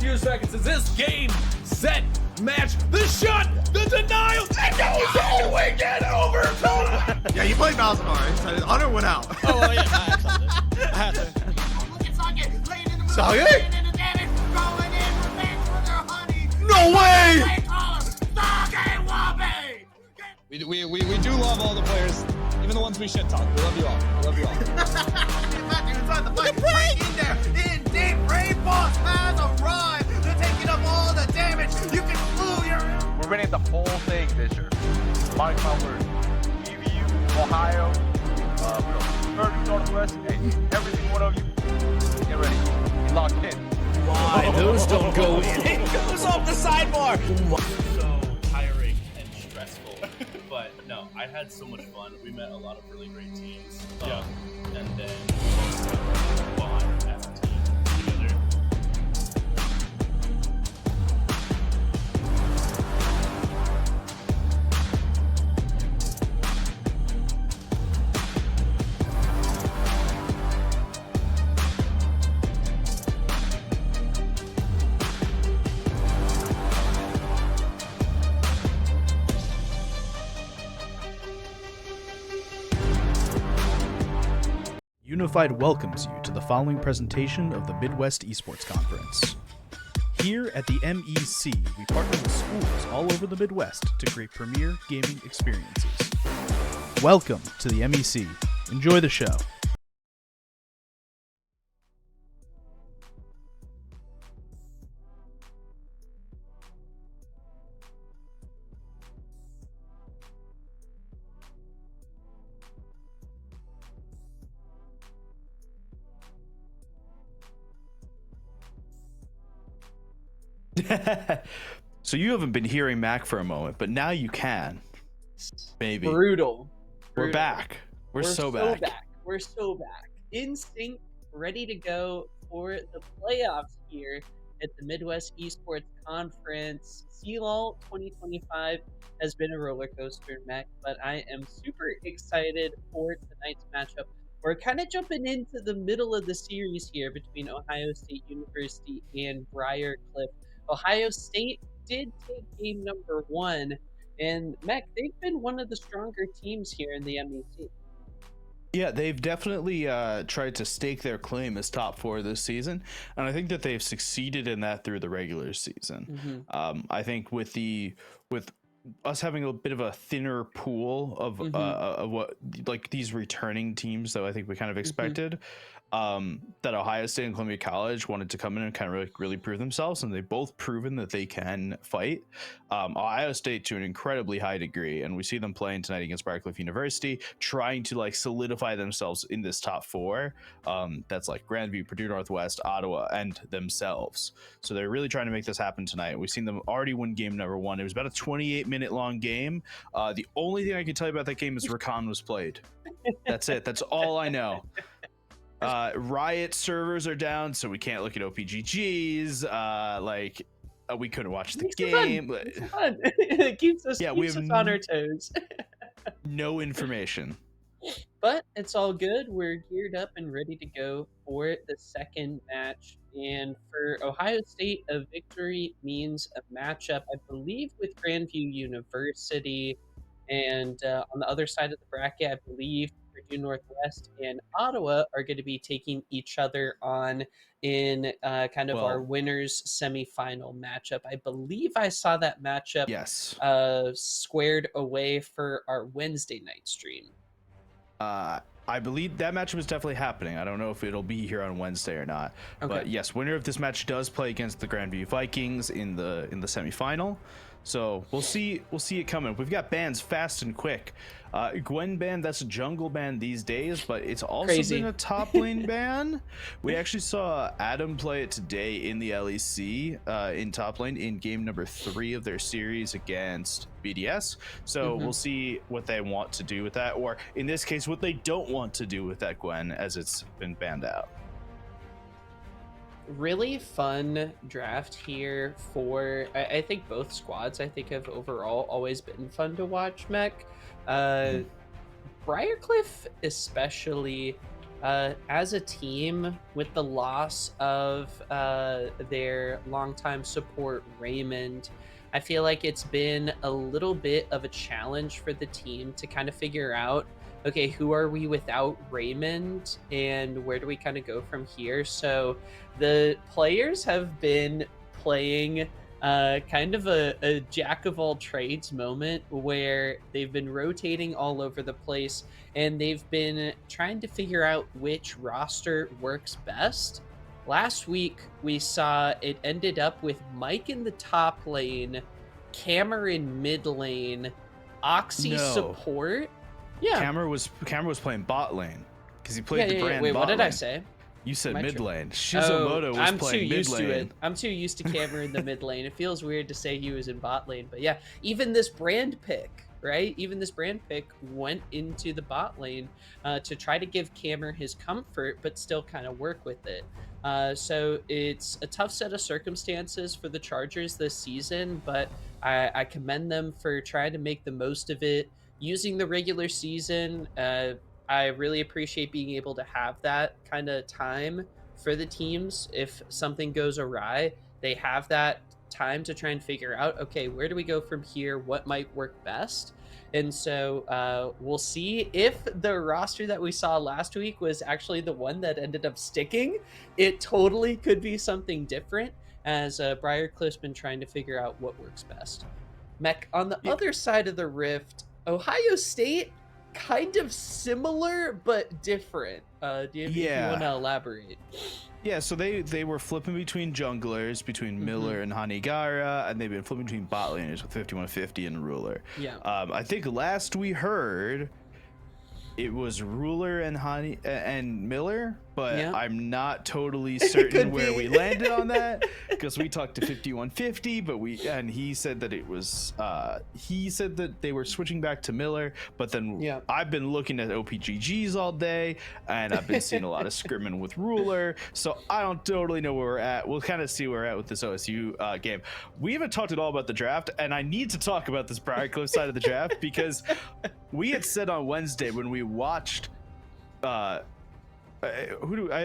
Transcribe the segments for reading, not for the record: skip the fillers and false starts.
few seconds as this game, set, match, the shot, the denial, and goes all the way in overtime. Yeah, you played Malzahar. So Hunter went out. Oh, well, yeah, I had to. Look at Socket, laying in the middle, Socket? laying in the damage, going in revenge for their honey. No way! They call him Socket Wappy! We do love all the players, even the ones we shit talk. We love you all. We love you all. Inside the fight, right in there, in deep. Rain Boss has arrived. They're taking up all the damage. You can flew your. We're winning the whole thing this year. Mark my words. EVU, Ohio, Purdue, Northwest, hey, every single one of you, get ready. Get locked in. Why? Those don't go in. It goes off the sidebar. So tiring and stressful, but no, I had so much fun. We met a lot of really great teams. Yeah. And then bond as a team together. Unified welcomes you to the following presentation of the Midwest Esports Conference. Here at the MEC, we partner with schools all over the Midwest to create premier gaming experiences. Welcome to the MEC. Enjoy the show. So you haven't been hearing Mac for a moment, but now you can. Maybe. Brutal. We're back. We're so back. We're so back. In sync, ready to go for the playoffs here at the Midwest Esports Conference. CLOL 2025 has been a roller coaster, Mac, but I am super excited for tonight's matchup. We're kind of jumping into the middle of the series here between Ohio State University and Briar. Ohio State did take game number 1, and Mac, they've been one of the stronger teams here in the MEC. Yeah, they've definitely tried to stake their claim as top 4 this season, and I think that they've succeeded in that through the regular season. I think with us having a bit of a thinner pool of what like these returning teams that I think we kind of expected, that Ohio State and Columbia College wanted to come in and kind of really prove themselves, and they've both proven that they can fight. Ohio State to an incredibly high degree, and we see them playing tonight against Briar University, trying to like solidify themselves in this top 4. That's like Grandview, Purdue Northwest, Ottawa, and themselves. So they're really trying to make this happen tonight. We've seen them already win game number 1. It was about a 28-minute long game. The only thing I can tell you about that game is Rakan was played. That's it. That's all I know. Riot servers are down, so we can't look at OPGGs. We couldn't watch the game. It's fun. It keeps us on our toes. No information. But it's all good. We're geared up and ready to go for the second match. And for Ohio State, a victory means a matchup, I believe, with Grandview University. And on the other side of the bracket, I believe Purdue Northwest and Ottawa are going to be taking each other on in our winners semifinal matchup. I believe I saw that matchup squared away for our Wednesday night stream. I believe that matchup is definitely happening. I don't know if it'll be here on Wednesday or not. Okay. But yes, winner of this match does play against the Grandview Vikings in the semifinal. So we'll see it coming. We've got bans fast and quick. Gwen ban, that's a jungle ban these days, but it's also been a top lane ban. We actually saw Adam play it today in the LEC in top lane in game number 3 of their series against BDS. So we'll see what they want to do with that, or in this case, what they don't want to do with that Gwen, as it's been banned out. Really fun draft here for I think both squads have overall always been fun to watch, Mech. Briarcliff especially as a team, with the loss of their longtime support Raymond, I feel like it's been a little bit of a challenge for the team to kind of figure out, okay, who are we without Raymond and where do we kind of go from here? So the players have been playing kind of a jack of all trades moment where they've been rotating all over the place and they've been trying to figure out which roster works best. Last week, we saw it ended up with Mike in the top lane, Cameron mid lane, Oxy No. support. Yeah. Cameron was playing bot lane because he played the brand. Wait, bot what did I lane. say? You said Am I mid tri- lane. Shizumoto was I'm too playing mid used to it. lane. I'm too used to Cameron in the mid lane. It feels weird to say he was in bot lane, but yeah, even this brand pick, right? Even this brand pick went into the bot lane to try to give Cameron his comfort, but still kind of work with it. So it's a tough set of circumstances for the Chargers this season, but I commend them for trying to make the most of it using the regular season. I really appreciate being able to have that kind of time for the teams. If something goes awry, they have that time to try and figure out, okay, where do we go from here? What might work best? And so we'll see if the roster that we saw last week was actually the one that ended up sticking. It totally could be something different, as Briar Cliff's been trying to figure out what works best. Mech, on the other side of the rift, Ohio State, kind of similar but different. Do you want to elaborate? Yeah, so they were flipping between junglers, between Miller and Hanigara, and they've been flipping between bot laners with 5150 and Ruler. Yeah. I think last we heard, it was Ruler and Miller, but Yeah. I'm not totally certain Could where be. we landed on that because we talked to 5150, but he said that it was he said that they were switching back to Miller, but then Yeah. I've been looking at OPGGs all day and I've been seeing a lot of scrimming with Ruler, so I don't totally know where we're at. We'll kind of see where we're at with this OSU game. We haven't talked at all about the draft, and I need to talk about this Briar Cliff side of the draft because we had said on Wednesday when we watched I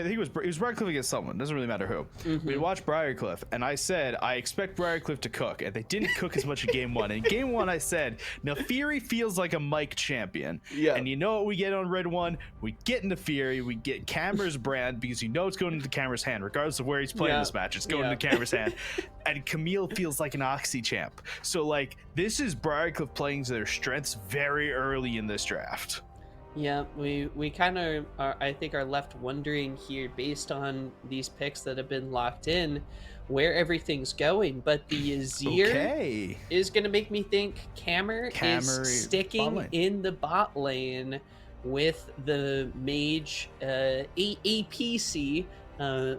think it was Briarcliff against someone, doesn't really matter who. We watched Briarcliff and I said I expect Briarcliff to cook, and they didn't cook as much in game one. In game one I said Nefiri feels like a Mike champion. Yeah. And you know what we get on red one? We get Nefiri, we get Camera's brand, because you know it's going into Camera's hand regardless of where he's playing this match. It's going into Camera's hand. And Camille feels like an Oxy champ. So like this is Briarcliff playing to their strengths very early in this draft. Yeah, we kind of I think are left wondering here based on these picks that have been locked in where everything's going, but the Azir is going to make me think Cammer is sticking in the bot lane with the mage APC,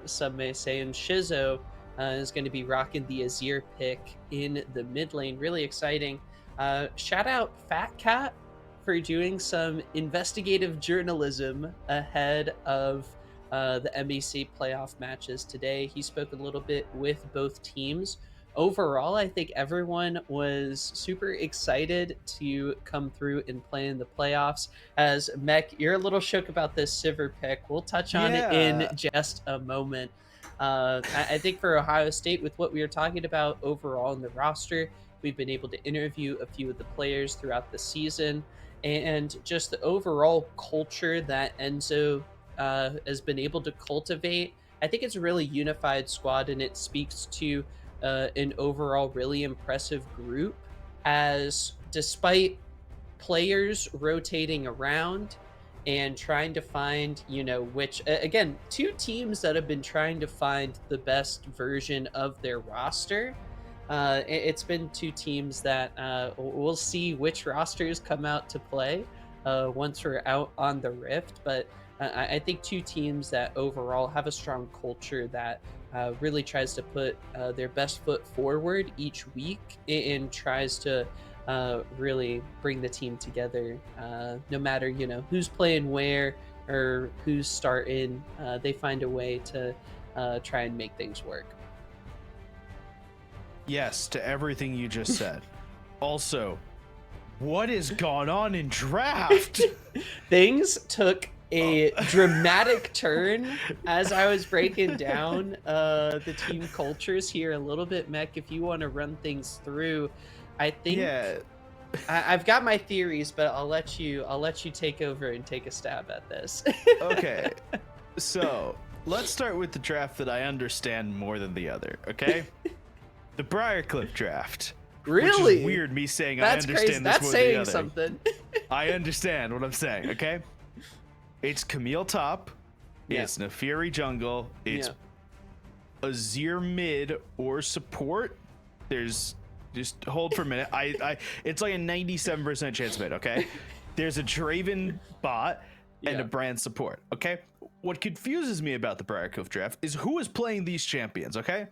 some may say, and Shizo is going to be rocking the Azir pick in the mid lane. Really exciting. Shout out Fat Cat for doing some investigative journalism ahead of the MEC playoff matches today. He spoke a little bit with both teams. Overall, I think everyone was super excited to come through and play in the playoffs. As Mech, you're a little shook about this Sivir pick. We'll touch on it in just a moment. I think for Ohio State, with what we were talking about overall in the roster, we've been able to interview a few of the players throughout the season, and just the overall culture that Enzo has been able to cultivate. I think it's a really unified squad, and it speaks to an overall really impressive group, as despite players rotating around and trying to find, which, again, two teams that have been trying to find the best version of their roster. It's been two teams that we'll see which rosters come out to play once we're out on the Rift, but I think two teams that overall have a strong culture that really tries to put their best foot forward each week and tries to really bring the team together. No matter who's playing where or who's starting, they find a way to try and make things work. Yes, to everything you just said. Also, what is going on in draft? Things took a dramatic turn as I was breaking down the team cultures here a little bit. Mech, if you want to run things through, I think Yeah. I've got my theories, but I'll let you take over and take a stab at this. Okay. So let's start with the draft that I understand more than the other. Okay. The Briarcliff draft. Really? Which is weird me saying That's I understand crazy. this That's more saying than the other. something. I understand what I'm saying, okay? It's Camille top, Yeah. it's Neferi jungle, it's Azir mid or support. There's just hold for a minute. I it's like a 97% chance mid, okay? There's a Draven bot and Yeah. a brand support, okay? What confuses me about the Briarcliff draft is who is playing these champions, okay?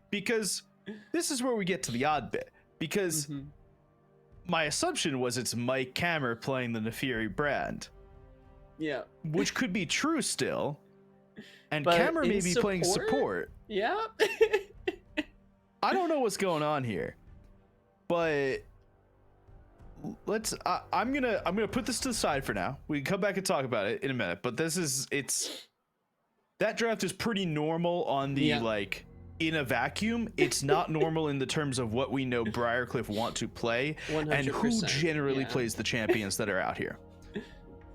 Because this is where we get to the odd bit. Because my assumption was it's Mike Kammer playing the Neferi brand, Yeah. which could be true still. And But Kammer may in be playing support. Yeah. I don't know what's going on here, but let's. I'm gonna put this to the side for now. We can come back and talk about it in a minute. But that draft is pretty normal on the like. In a vacuum, it's not normal in the terms of what we know Briarcliff want to play and who 100%, generally plays the champions that are out here.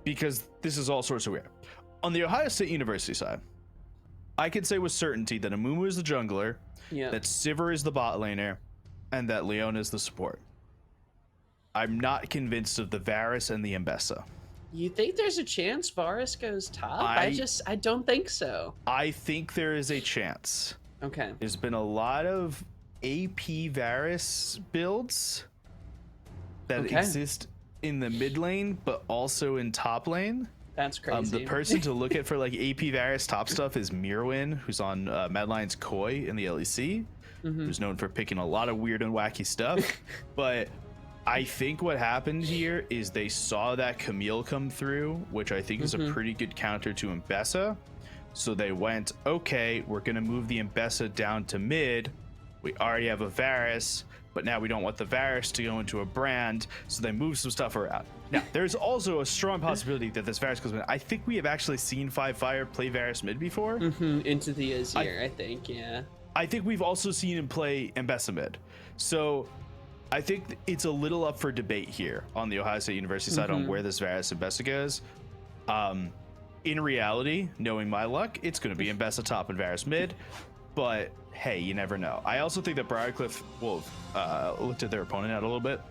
Because this is all sorts of weird. On the Ohio State University side, I can say with certainty that Amumu is the jungler, that Sivir is the bot laner, and that Leona is the support. I'm not convinced of the Varus and the Mbessa. You think there's a chance Varus goes top? I don't think so. I think there is a chance. Okay. There's been a lot of AP Varus builds that exist in the mid lane, but also in top lane. That's crazy. The person to look at for like AP Varus top stuff is Mirwin, who's on Mad Lions Koi in the LEC, who's known for picking a lot of weird and wacky stuff. But I think what happened here is they saw that Camille come through, which I think is a pretty good counter to Mbessa. So they went, okay, we're going to move the Mbessa down to mid. We already have a Varus, but now we don't want the Varus to go into a brand. So they move some stuff around. Now, there's also a strong possibility that this Varus goes in. I think we have actually seen 5Fire play Varus mid before. Into the Azir, I think, yeah. I think we've also seen him play Mbessa mid. So I think it's a little up for debate here on the Ohio State University side on where this Varus Mbessa goes. In reality, knowing my luck, it's going to be Mbessa top and Varus mid, but hey, you never know. I also think that Briarcliff will looked at their opponent out a little bit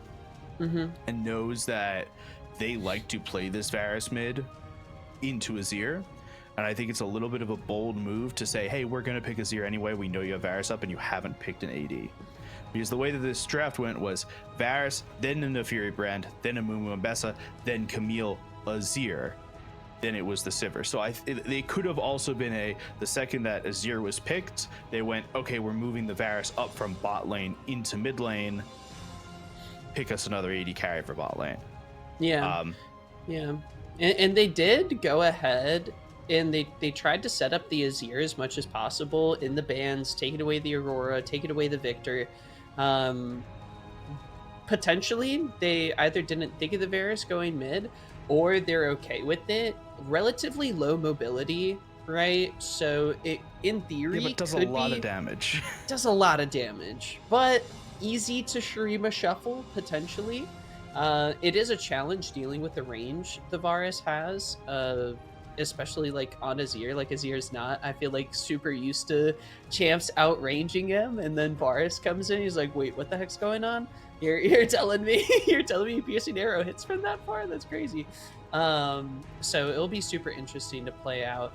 and knows that they like to play this Varus mid into Azir, and I think it's a little bit of a bold move to say, hey, we're going to pick Azir anyway. We know you have Varus up and you haven't picked an AD. Because the way that this draft went was Varus, then a Neferi brand, then a Mumu Mbessa, then Camille Azir. Then it was the Sivir. So they could have also been the second that Azir was picked, they went, okay, we're moving the Varus up from bot lane into mid lane. Pick us another AD carry for bot lane. Yeah. And they did go ahead and they tried to set up the Azir as much as possible in the bans, taking away the Aurora, taking away the Victor. Potentially, they either didn't think of the Varus going mid, or they're okay with it. Relatively low mobility, right? So it, in theory, but does a lot of damage. Does a lot of damage, but easy to Shurima shuffle potentially. It is a challenge dealing with the range the Varus has, especially like on Azir. Like Azir's not, I feel like, super used to champs outranging him, and then Varus comes in, he's like, wait, what the heck's going on? You're telling me piercing arrow hits from that far? That's crazy. So it'll be super interesting to play out.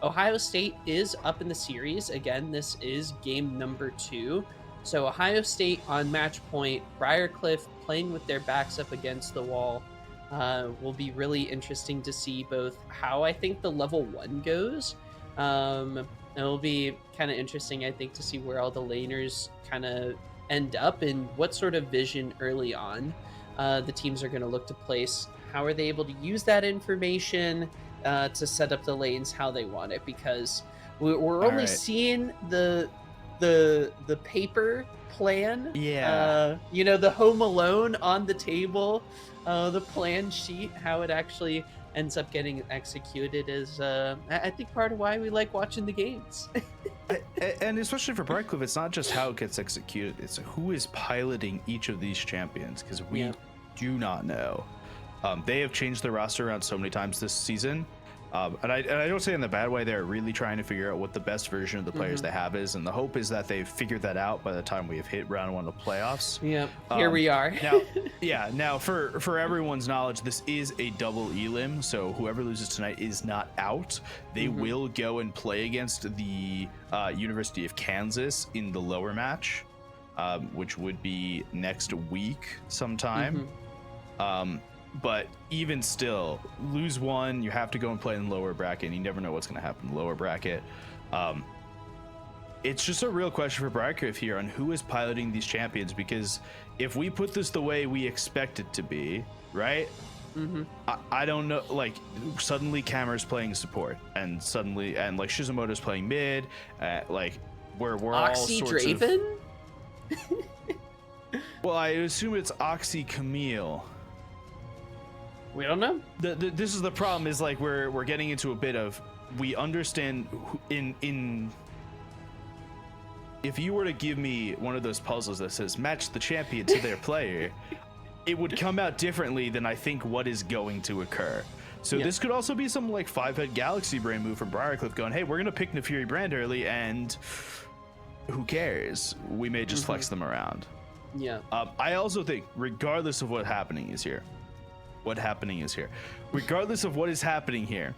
Ohio State is up in the series. Again, this is game number 2. So Ohio State on match point, Briarcliff playing with their backs up against the wall. Will be really interesting to see both how I think the level 1 goes. It'll be kind of interesting, I think, to see where all the laners kind of end up and what sort of vision early on the teams are going to look to place. How are they able to use that information to set up the lanes how they want it? Because we're only seeing the paper plan. Yeah. The Home Alone on the table, the plan sheet, how it actually ends up getting executed is, I think, part of why we like watching the games. And especially for Brightcliff, it's not just how it gets executed, it's who is piloting each of these champions, because we do not know. They have changed their roster around so many times this season. And I don't say in the bad way. They're really trying to figure out what the best version of the players they have is, and the hope is that they've figured that out by the time we have hit round 1 of playoffs. Yep, here we are. Now for everyone's knowledge, this is a double elim, so whoever loses tonight is not out. They will go and play against the University of Kansas in the lower match, which would be next week sometime. But even still, lose one, you have to go and play in the lower bracket, and you never know what's going to happen in the lower bracket. It's just a real question for Briar here on who is piloting these champions, because if we put this the way we expect it to be, right? I don't know, like, suddenly Kammer's playing support, and like Shizumoto's playing mid, like we're all sorts Draven? Well, I assume it's Oxy Camille. We don't know. This is the problem, is like we're getting into a bit of, we understand in if you were to give me one of those puzzles that says match the champion to their player, it would come out differently than I think what is going to occur. So this could also be some like 5-head Galaxy Brain move from Briarcliff going, hey, we're gonna pick Nefiri Brand early, and who cares? We may just flex them around. I also think, regardless of what's happening here, regardless of what is happening here,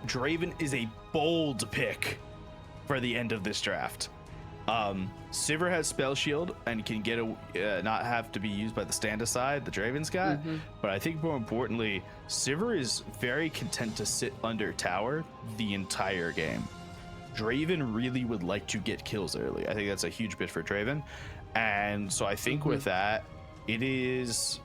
Draven is a bold pick for the end of this draft. Sivir has Spell Shield and can get not have to be used by the stand aside the Draven's got, but I think more importantly, Sivir is very content to sit under tower the entire game. Draven really would like to get kills early. I think that's a huge bit for Draven, and so I think with that, it is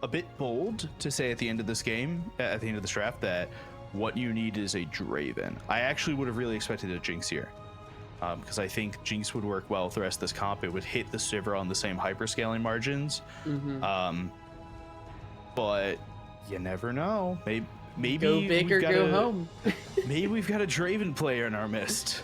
a bit bold to say at the end of this game, at the end of this draft, that what you need is a Draven. I actually would have really expected a Jinx here, because I think Jinx would work well with the rest of this comp. It would hit the Sivir on the same hyperscaling margins. But you never know. Maybe go big or go home. Maybe we've got a Draven player in our midst.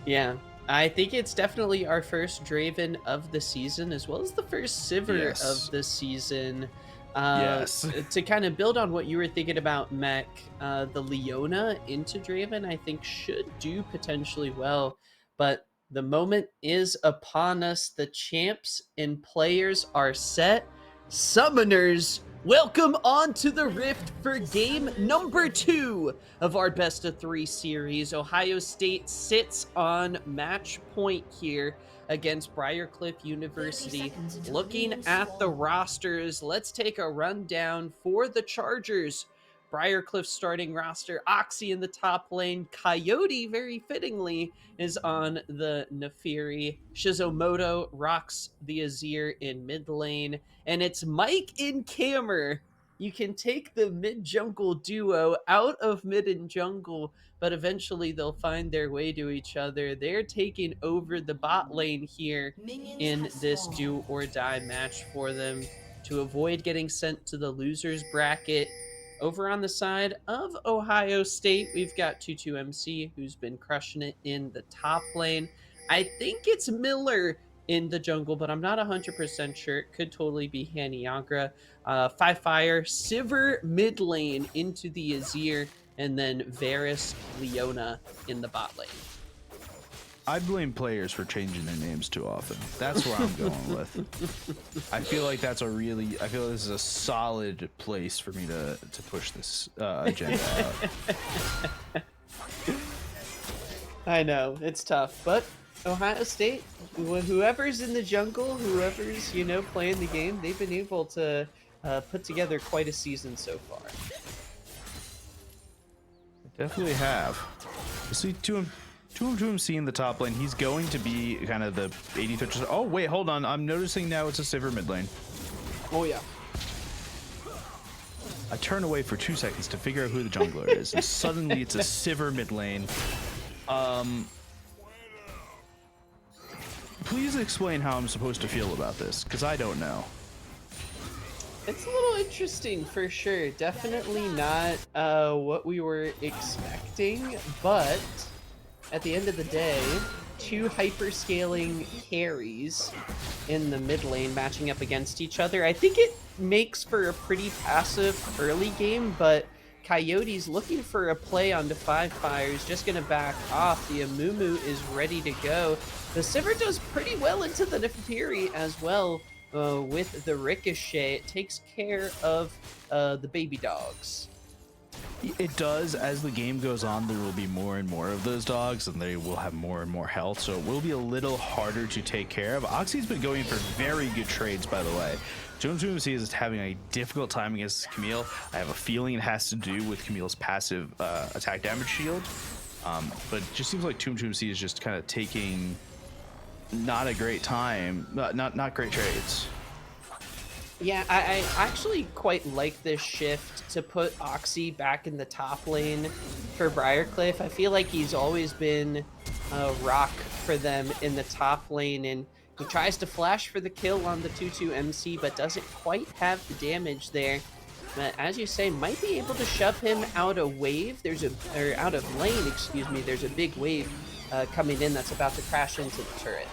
Yeah. I think it's definitely our first Draven of the season, as well as the first Sivir of the season. To kind of build on what you were thinking about, Mech, the Leona into Draven, I think, should do potentially well. But the moment is upon us. The champs and players are set. Summoners, welcome on to the Rift for game number 2 of our best of 3 series. Ohio State sits on match point here against Briarcliff University. Looking at the rosters, let's take a rundown for the Chargers. Briarcliff starting roster, Oxy in the top lane, Coyote, very fittingly, is on the Nefiri. Shizumoto rocks the Azir in mid lane, and it's Mike and Kammer. You can take the mid-jungle duo out of mid and jungle, but eventually they'll find their way to each other. They're taking over the bot lane here in this do-or-die match for them to avoid getting sent to the loser's bracket. Over on the side of Ohio State, we've got Tutu-MC, who's been crushing it in the top lane. I think it's Miller in the jungle, but I'm not 100% sure. It could totally be Haniagra. 5-Fire, Sivir mid lane into the Azir, and then Varus, Leona in the bot lane. I blame players for changing their names too often. That's where I'm going with. I feel like this is a solid place for me to push this agenda out. I know, it's tough, but Ohio State, whoever's in the jungle, whoever's, playing the game, they've been able to put together quite a season so far. Definitely have. You see Tutu-MC in the top lane. He's going to be kind of the 83rd. Oh, wait, hold on. I'm noticing now it's a Sivir mid lane. Oh, yeah. I turn away for 2 seconds to figure out who the jungler is, and suddenly it's a Sivir mid lane. Please explain how I'm supposed to feel about this, because I don't know. It's a little interesting for sure. Definitely not what we were expecting, but at the end of the day, two hyperscaling carries in the mid lane matching up against each other. I think it makes for a pretty passive early game, but Coyote's looking for a play onto 5Fire, is just going to back off. The Amumu is ready to go. The Sivir does pretty well into the Neferi as well with the Ricochet. It takes care of the baby dogs. It does. As the game goes on, there will be more and more of those dogs, and they will have more and more health, so it will be a little harder to take care of. Oxy's been going for very good trades, by the way. Jones is having a difficult time against Camille. I have a feeling it has to do with Camille's passive attack damage shield, but it just seems like C is just kind of taking not a great time, not great trades. Yeah, I actually quite like this shift to put Oxy back in the top lane for Briarcliff. I feel like he's always been a rock for them in the top lane, and he tries to flash for the kill on the 2-2 MC, but doesn't quite have the damage there. But as you say, might be able to shove him out of wave. Out of lane, excuse me. There's a big wave coming in that's about to crash into the turret.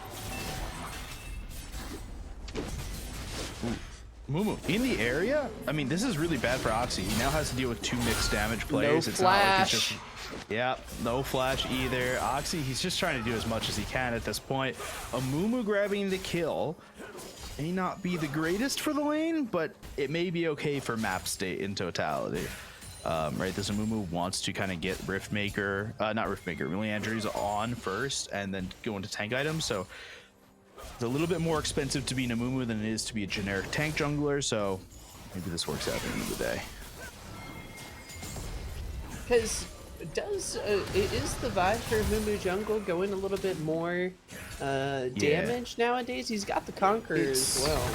Mumu in the area. I mean, this is really bad for Oxy. He now has to deal with two mixed damage players. No it's flash. Not like it's just, yeah, no flash either. Oxy, he's just trying to do as much as he can at this point. Mumu grabbing the kill may not be the greatest for the lane, but it may be okay for map state in totality. Right, this Mumu wants to kind of get Riftmaker, not Riftmaker, Leandry's on first, and then go into tank items. So it's a little bit more expensive to be Namumu than it is to be a generic tank jungler, so maybe this works out at the end of the day. Because is the vibe for Mumu jungle going a little bit more damage nowadays? He's got the Conqueror as well.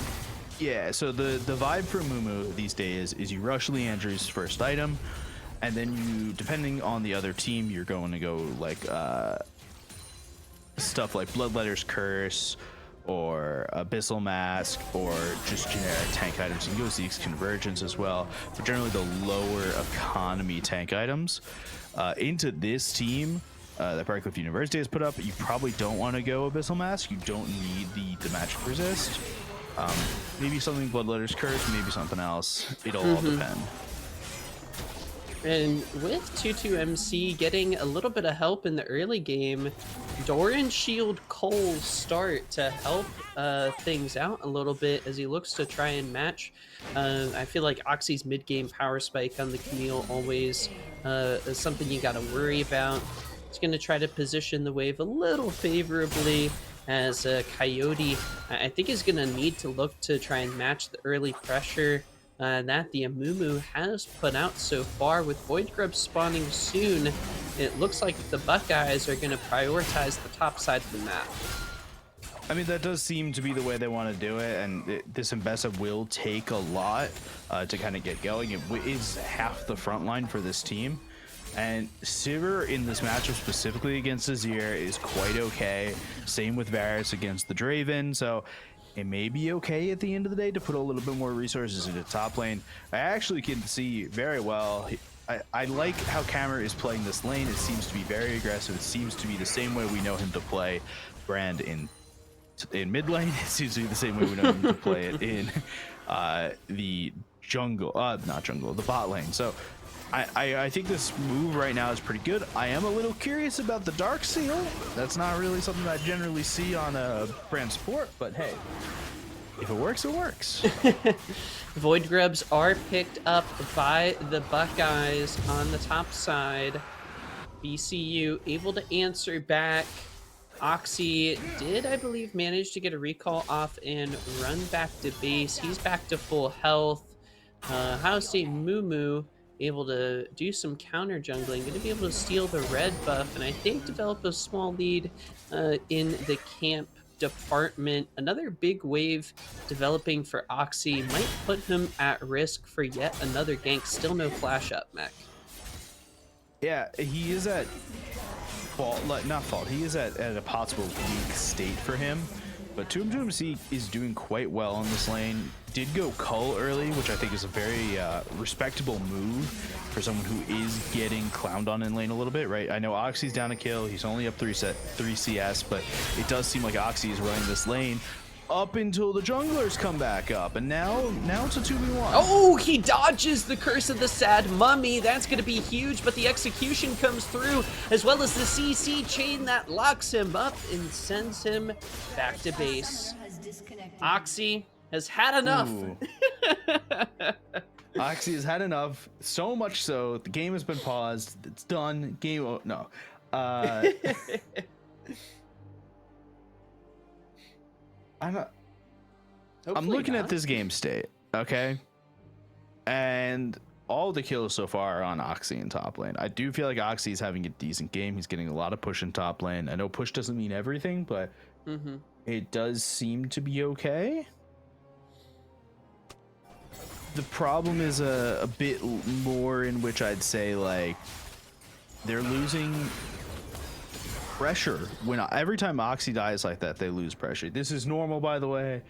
Yeah, so the vibe for Mumu these days is you rush Leandry's first item, and then you, depending on the other team, you're going to go like stuff like Bloodletter's Curse, or Abyssal Mask, or just generic tank items. You can go Zeke's Convergence as well, but generally the lower economy tank items. Into this team that Briarcliff University has put up, you probably don't want to go Abyssal Mask. You don't need the magic resist. Maybe something Bloodletter's Curse, maybe something else. It'll all depend. And with 2-2 MC getting a little bit of help in the early game, Doran Shield Cole start to help things out a little bit as he looks to try and match. I feel like Oxy's mid-game power spike on the Camille always is something you gotta worry about. He's gonna try to position the wave a little favorably, as Coyote, I think, is gonna need to look to try and match the early pressure that the Amumu has put out so far. With Void Grub spawning soon, it looks like the Buckeyes are going to prioritize the top side of the map. I mean, that does seem to be the way they want to do it, and this Mbessa will take a lot to kind of get going. It is half the front line for this team, and Sivir in this matchup specifically against Azir is quite okay. Same with Varus against the Draven, so it may be okay at the end of the day to put a little bit more resources into top lane. I actually can see very well. I like how Cameron is playing this lane. It seems to be very aggressive. It seems to be the same way we know him to play Brand in mid lane. It seems to be the same way we know him to play it in the jungle, the bot lane. So I think this move right now is pretty good. I am a little curious about the Dark Seal. That's not really something I generally see on a brand support, but hey, if it works, it works. Void Grubs are picked up by the Buckeyes on the top side. BCU able to answer back. Oxy did, I believe, manage to get a recall off and run back to base. He's back to full health. Ohio State Mumu able to do some counter jungling, going to be able to steal the red buff, and I think develop a small lead in the camp department. Another big wave developing for Oxy might put him at risk for yet another gank. Still no flash up, Mech. Yeah, he is at fault, not fault. He is at a possible weak state for him. But TMC is doing quite well on this lane. Did go cull early, which I think is a very respectable move for someone who is getting clowned on in lane a little bit, right? I know Oxy's down a kill. He's only up 3 CS, but it does seem like Oxy is running this lane up until the junglers come back up, and now it's a 2v1. Oh, he dodges the Curse of the Sad Mummy. That's going to be huge, but the execution comes through, as well as the CC chain that locks him up and sends him back to base. Oxy has had enough. Oxy has had enough, so much so the game has been paused. It's done. Game no. I'm looking at this game state, okay? And all the kills so far are on Oxy in top lane. I do feel like Oxy is having a decent game. He's getting a lot of push in top lane. I know push doesn't mean everything, but it does seem to be okay. The problem is a bit more in which I'd say, like, they're losing pressure. When every time Oxy dies like that, they lose pressure. This is normal, by the way.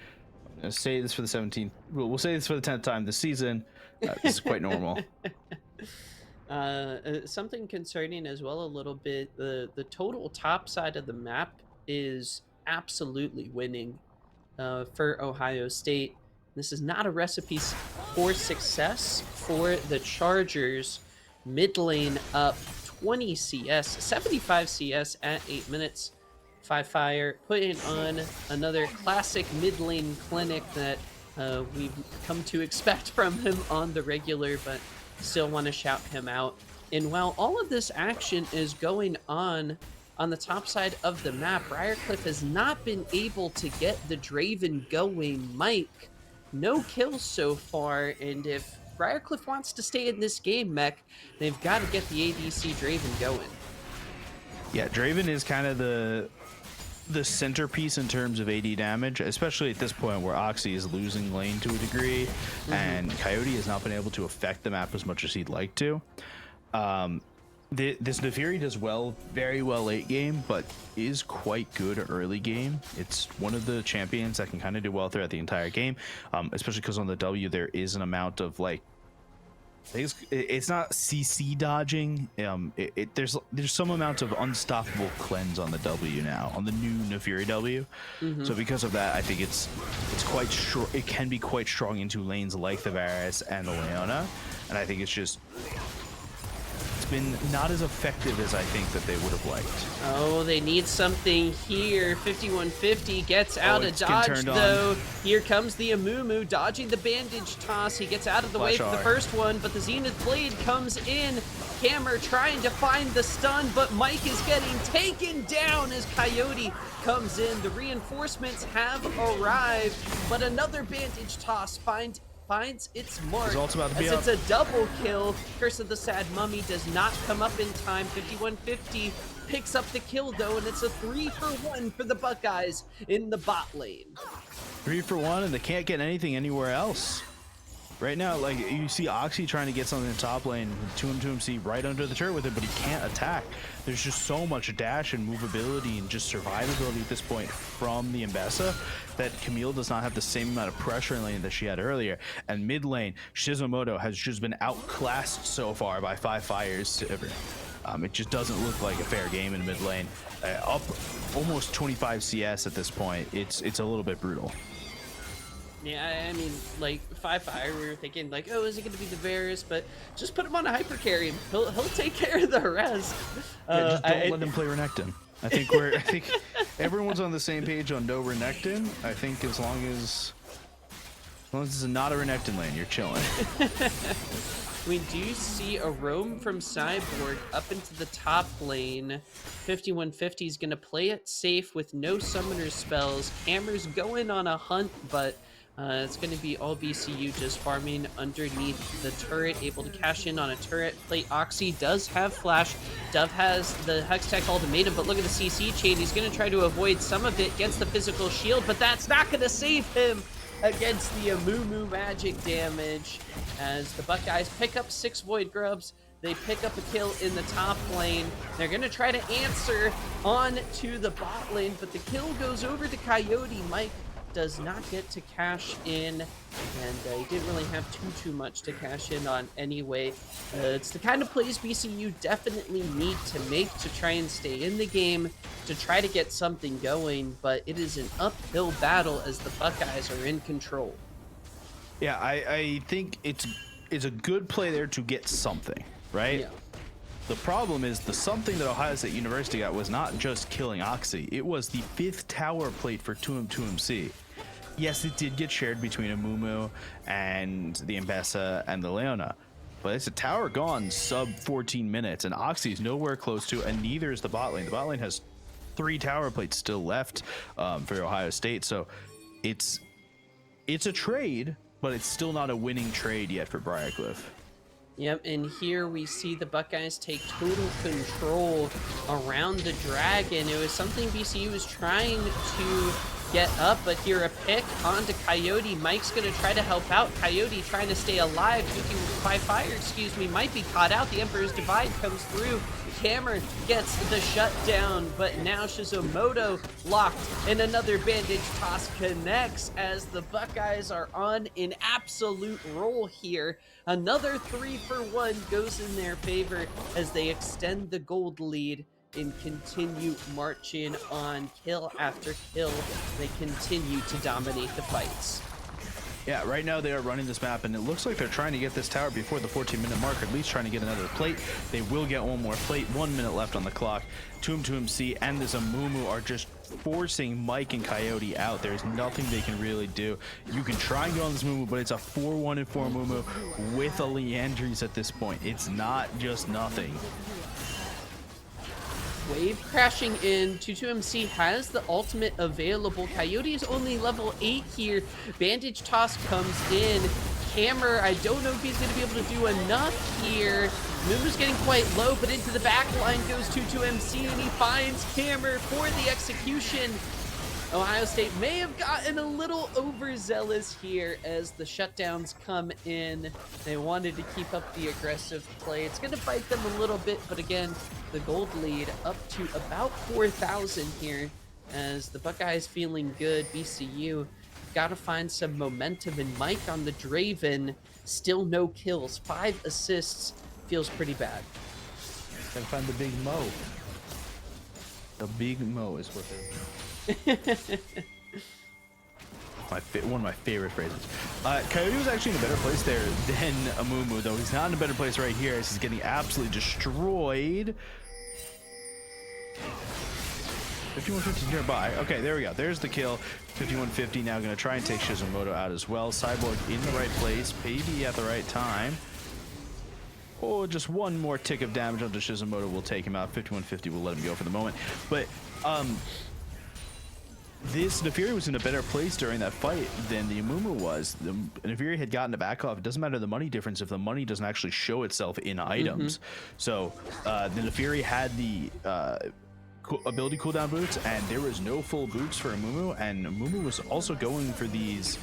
I'm gonna say this for the 17th. We'll say this for the 10th time this season. This is quite normal. Something concerning as well a little bit. The total top side of the map is absolutely winning for Ohio State. This is not a recipe for success for the Chargers. Mid lane up 20 CS, 75 CS at 8 minutes. Fire putting on another classic mid lane clinic that we've come to expect from him on the regular, but still want to shout him out. And while all of this action is going on the top side of the map, Briarcliff has not been able to get the Draven going. Mike, no kills so far, and if Briarcliff wants to stay in this game, Mech, they've got to get the ADC Draven going. Yeah, Draven is kind of the centerpiece in terms of AD damage, especially at this point where Oxy is losing lane to a degree, and Coyote has not been able to affect the map as much as he'd like to. This Nefiri does very well late game, but is quite good early game. It's one of the champions that can kind of do well throughout the entire game, especially because on the W there is an amount of, like, it's not CC dodging. There's some amount of unstoppable cleanse on the W now, on the new Nefiri W. So because of that, I think it's quite strong. It can be quite strong into lanes like the Varus and the Leona, and I think it's been not as effective as I think that they would have liked. Oh, they need something here. 5150 gets out of dodge, though. Here comes the Amumu, dodging the bandage toss. He gets out of the way for the first one, but the Zenith Blade comes in. Hammer trying to find the stun, but Mike is getting taken down as Coyote comes in. The reinforcements have arrived, but another bandage toss finds its mark as it's a double kill. Curse of the Sad Mummy does not come up in time. 5150 picks up the kill, though, and it's a 3-for-1 for the Buckeyes in the bot lane. 3-for-1, and they can't get anything anywhere else. Right now, like, you see Oxy trying to get something in top lane, 2MC right under the turret with it, but he can't attack. There's just so much dash and movability and just survivability at this point from the Mbessa that Camille does not have the same amount of pressure in lane that she had earlier. And mid lane, Shizumoto has just been outclassed so far by 5 fires. It just doesn't look like a fair game in mid lane. Up almost 25 CS at this point. It's a little bit brutal. Yeah, I mean, like, 5 fire, we were thinking, like, oh, is it going to be the Varus? But just put him on a hyper carry and he'll take care of the rest. Yeah, just don't let him play Renekton. I think everyone's on the same page on no Renekton. I think as long as it's not a Renekton lane, you're chilling. We do see a roam from Cyborg up into the top lane. 5150 is going to play it safe with no summoner spells. Hammer's going on a hunt, but it's going to be all BCU just farming underneath the turret, able to cash in on a turret plate. Oxy does have flash. Dove has the Hextech ultimatum, but look at the CC chain. He's going to try to avoid some of it, gets the physical shield, but that's not going to save him against the Amumu magic damage as the Buckeyes pick up 6 Void Grubs. They pick up a kill in the top lane. They're going to try to answer on to the bot lane, but the kill goes over to Coyote. Mike does not get to cash in, and he didn't really have too much to cash in on anyway. It's the kind of plays BCU definitely need to make to try and stay in the game, to try to get something going, but it is an uphill battle as the Buckeyes are in control. Yeah, I think it's a good play there to get something, right? Yeah. The problem is the something that Ohio State University got was not just killing Oxy. It was the 5th tower plate for 2M2MC. Yes, it did get shared between Amumu and the Mbessa and the Leona, but it's a tower gone sub 14 minutes, and Oxy's nowhere close to, and neither is the bot lane. The bot lane has 3 tower plates still left for Ohio State, so it's a trade, but it's still not a winning trade yet for Briarcliff. Yep, and here we see the Buckeyes take total control around the Dragon. It was something BCU was trying to get up, but here a pick onto Coyote. Mike's going to try to help out. Coyote trying to stay alive. Duking by fire, might be caught out. The Emperor's Divide comes through. Hammer gets the shutdown, but now Shizumoto locked, and another bandage toss connects as the Buckeyes are on an absolute roll here. Another 3-for-1 goes in their favor as they extend the gold lead and continue marching on kill after kill. They continue to dominate the fights. Yeah, right now they are running this map, and it looks like they're trying to get this tower before the 14-minute mark, or at least trying to get another plate. They will get one more plate. 1 minute left on the clock. 2M2MC and this Amumu are just forcing Mike and Coyote out. There's nothing they can really do. You can try and go on this Mumu, but it's a 4-1 and 4 Mumu with a Leandries at this point. It's not just nothing. Wave crashing in. 22MC has the ultimate available. Coyote is only level 8 here. Bandage toss comes in. Hammer, I don't know if he's going to be able to do enough here. Mumu's getting quite low, but into the back line goes 22MC, and he finds Hammer for the execution. Ohio State may have gotten a little overzealous here as the shutdowns come in. They wanted to keep up the aggressive play. It's going to bite them a little bit, but again, the gold lead up to about 4,000 here as the Buckeyes feeling good. BCU got to find some momentum, and Mike on the Draven, still no kills. 5 assists, feels pretty bad. Gotta find the big Mo. The big Mo is what they're... one of my favorite phrases. Coyote was actually in a better place there than Amumu, though. He's not in a better place right here as he's getting absolutely destroyed. 5150 nearby. Okay, there we go. There's the kill. 5150 now going to try and take Shizumoto out as well. Cyborg in the right place, maybe at the right time. Oh, just one more tick of damage onto Shizumoto will take him out. 5150 will let him go for the moment. But this Nefiri was in a better place during that fight than the Amumu was. The Nefiri had gotten a back off. It doesn't matter the money difference if the money doesn't actually show itself in items. So the Nefiri had the ability cooldown boots, and there was no full boots for Amumu, and Amumu was also going for these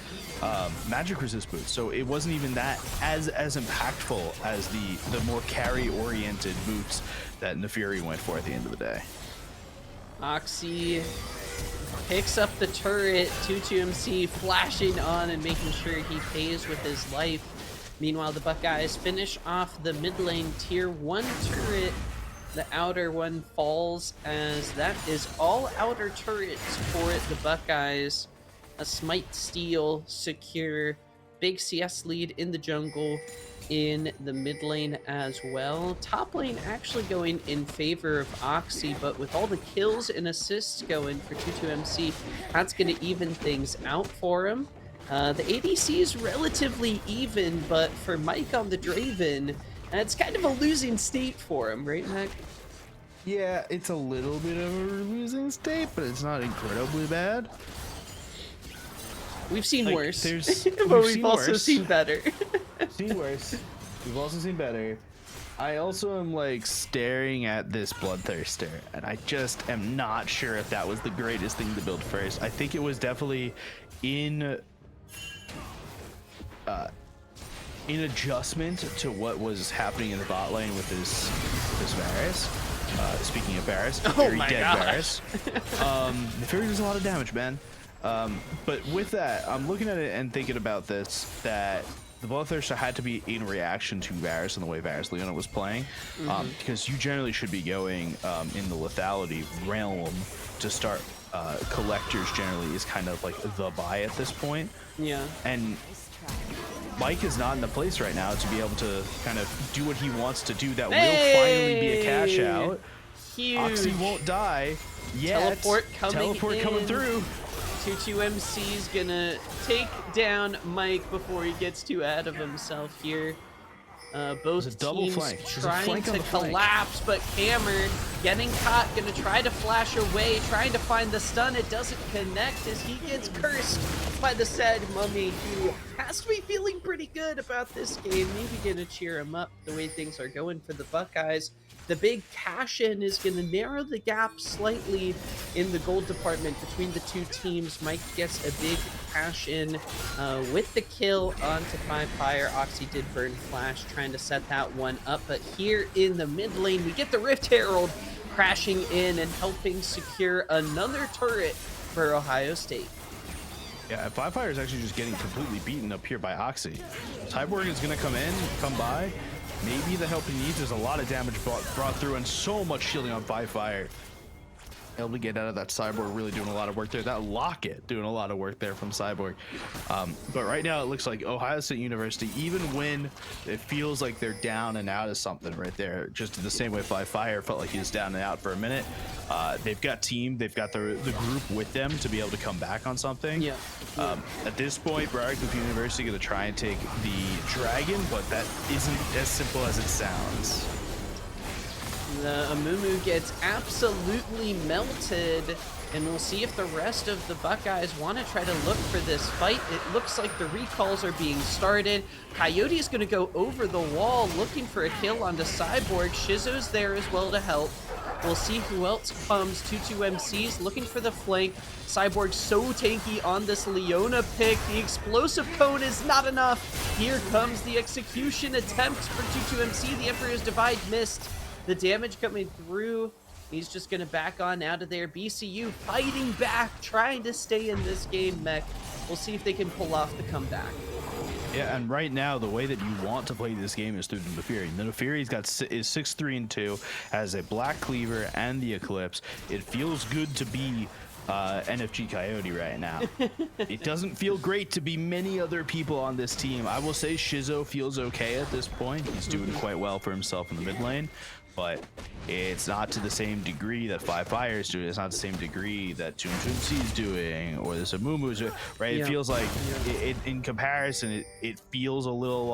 magic resist boots. So it wasn't even that as impactful as the more carry oriented boots that Nefiri went for at the end of the day. Oxy picks up the turret. 22MC flashing on and making sure he pays with his life. Meanwhile, the Buckeyes finish off the mid lane tier 1 turret. The outer one falls as that is all outer turrets for the Buckeyes. A Smite Steal secure. Big CS lead in the jungle, in the mid lane as well. Top lane actually going in favor of Oxy, but with all the kills and assists going for 22MC, that's going to even things out for him. The ADC is relatively even, but for Mike on the Draven, it's kind of a losing state for him, right, Mac? Yeah, it's a little bit of a losing state, but it's not incredibly bad. We've seen worse, but we've also seen better. Seen worse. We've also seen better. I also am like staring at this Bloodthirster, and I just am not sure if that was the greatest thing to build first. I think it was definitely in in adjustment to what was happening in the bot lane with this Varus. Speaking of Varus, very my dead gosh. Varus. The Fury does a lot of damage, man. But with that, I'm looking at it and thinking about this, that the Bloodthirster had to be in reaction to Varus and the way Varus Leona was playing, because you generally should be going in the lethality realm to start. Collectors generally is kind of like the buy at this point. Yeah. And Mike is not in a place right now to be able to kind of do what he wants to do. That will finally be a cash out. Huge. Oxy won't die yet. Teleport coming through. 22MC's gonna take down Mike before he gets too out of himself here. Both There's a double teams flank. There's a trying flank on to the flank. collapse, but Cameron getting caught, gonna try to flash away, trying to find the stun. It doesn't connect as he gets cursed by the said mummy, who has to be feeling pretty good about this game. Maybe gonna cheer him up the way things are going for the Buckeyes. The big cash-in is going to narrow the gap slightly in the gold department between the two teams. Mike gets a big cash-in with the kill onto Fire. Oxy did burn Flash, trying to set that one up. But here in the mid lane, we get the Rift Herald crashing in and helping secure another turret for Ohio State. Yeah, Fire is actually just getting completely beaten up here by Oxy. Cyborg is going to come by. Maybe the help he needs. There's a lot of damage brought through and so much shielding on Fire. Able to get out of that. Cyborg really doing a lot of work there. That Locket doing a lot of work there from Cyborg. But right now it looks like Ohio State University, even when it feels like they're down and out of something right there, just the same way Fire felt like he was down and out for a minute. They've got team, they've got the group with them to be able to come back on something. Yeah. At this point, Briar University going to try and take the dragon, but that isn't as simple as it sounds. The Amumu gets absolutely melted, and we'll see if the rest of the Buckeyes want to try to look for this fight. It looks like the recalls are being started. Coyote is going to go over the wall looking for a kill onto Cyborg. Shizo's there as well to help. We'll see who else comes. 22MC's looking for the flank. Cyborg so tanky on this Leona pick. The explosive cone is not enough. Here comes the execution attempt for 22MC. The Emperor's Divide missed. The damage coming through. He's just going to back on out of there. BCU fighting back, trying to stay in this game, Mech. We'll see if they can pull off the comeback. Yeah, and right now, the way that you want to play this game is through the Neferi. The Neferi's is 6-3-2, has a Black Cleaver and the Eclipse. It feels good to be NFG Coyote right now. It doesn't feel great to be many other people on this team. I will say Shizo feels okay at this point. He's doing quite well for himself in the mid lane, but it's not to the same degree that Fire is doing. It's not the same degree that ToonToonC is doing, or this Amumu is doing, right? Yeah. It feels like, in comparison, it feels a little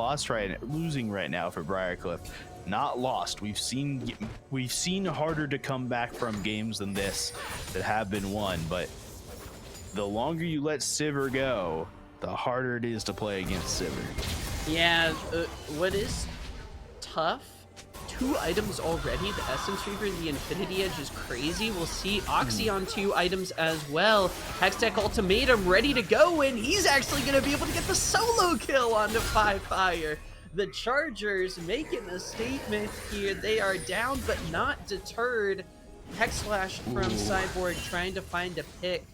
losing right now for Briarcliff. Not lost. We've seen harder to come back from games than this that have been won, but the longer you let Sivir go, the harder it is to play against Sivir. Yeah, what is tough, 2 items already. The Essence Reaver and the Infinity Edge is crazy. We'll see Oxy on 2 items as well. Hextech Ultimatum ready to go, and he's actually going to be able to get the solo kill onto Fire. The Chargers making a statement here. They are down but not deterred. Hex Slash from Cyborg trying to find a pick.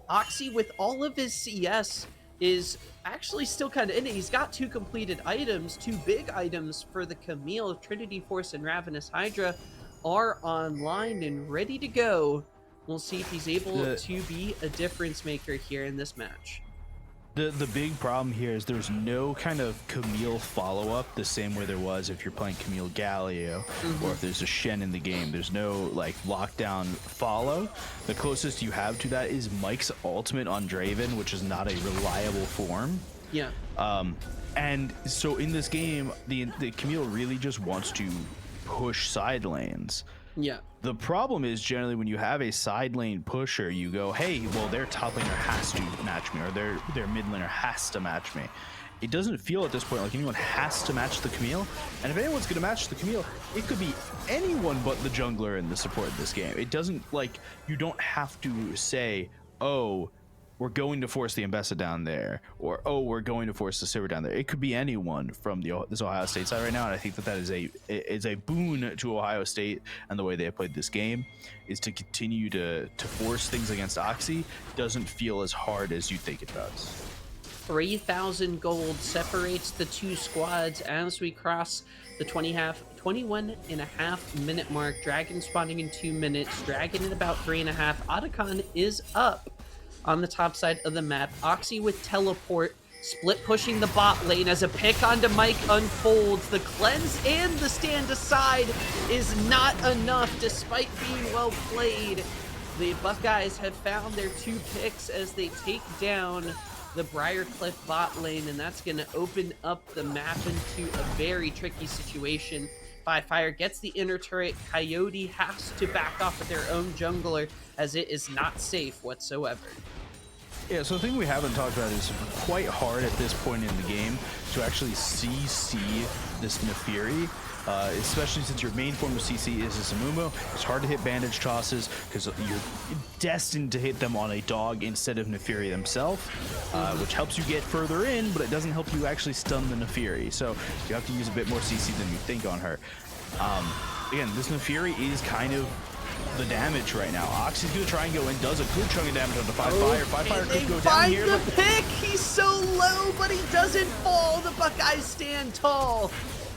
Oxy, with all of his CS, is actually still kind of in it. He's got 2 completed items, 2 big items for the Camille. Trinity Force and Ravenous Hydra are online and ready to go. We'll see if he's able to be a difference maker here in this match. The big problem here is there's no kind of Camille follow-up the same way there was if you're playing Camille Galio, or if there's a Shen in the game. There's no like lockdown follow. The closest you have to that is Mike's ultimate on Draven, which is not a reliable form. Yeah. And so in this game, the Camille really just wants to push side lanes. Yeah. The problem is generally when you have a side lane pusher, you go, hey, well, their top laner has to match me, or their mid laner has to match me. It doesn't feel at this point like anyone has to match the Camille. And if anyone's going to match the Camille, it could be anyone but the jungler and the support in this game. It doesn't, like, you don't have to say, oh, we're going to force the Mbessa down there, or oh, we're going to force the Sivir down there. It could be anyone from this Ohio State side right now, and I think that is a boon to Ohio State and the way they have played this game, is to continue to force things against Oxy. Doesn't feel as hard as you think it does. 3,000 gold separates the two squads as we cross the 21 and a half minute mark. Dragon spawning in 2 minutes. Dragon in about 3.5. Otacon is up on the top side of the map. Oxy with teleport. Split pushing the bot lane as a pick onto Mike unfolds. The cleanse and the stand aside is not enough despite being well played. The Buckeyes have found their 2 picks as they take down the Briar bot lane, and that's going to open up the map into a very tricky situation. Fire gets the inner turret. Coyote has to back off with their own jungler as it is not safe whatsoever. Yeah, so the thing we haven't talked about is quite hard at this point in the game to actually CC this Nefiri, especially since your main form of CC is a Zamumu. It's hard to hit bandage tosses because you're destined to hit them on a dog instead of Nefiri themselves, which helps you get further in, but it doesn't help you actually stun the Nefiri. So you have to use a bit more CC than you think on her. Again, this Nefiri is kind of the damage right now. Oxy's gonna try and go in, does a good chunk of damage on the Fire. Fire could go down here. Find the pick! He's so low, but he doesn't fall. The Buckeyes stand tall.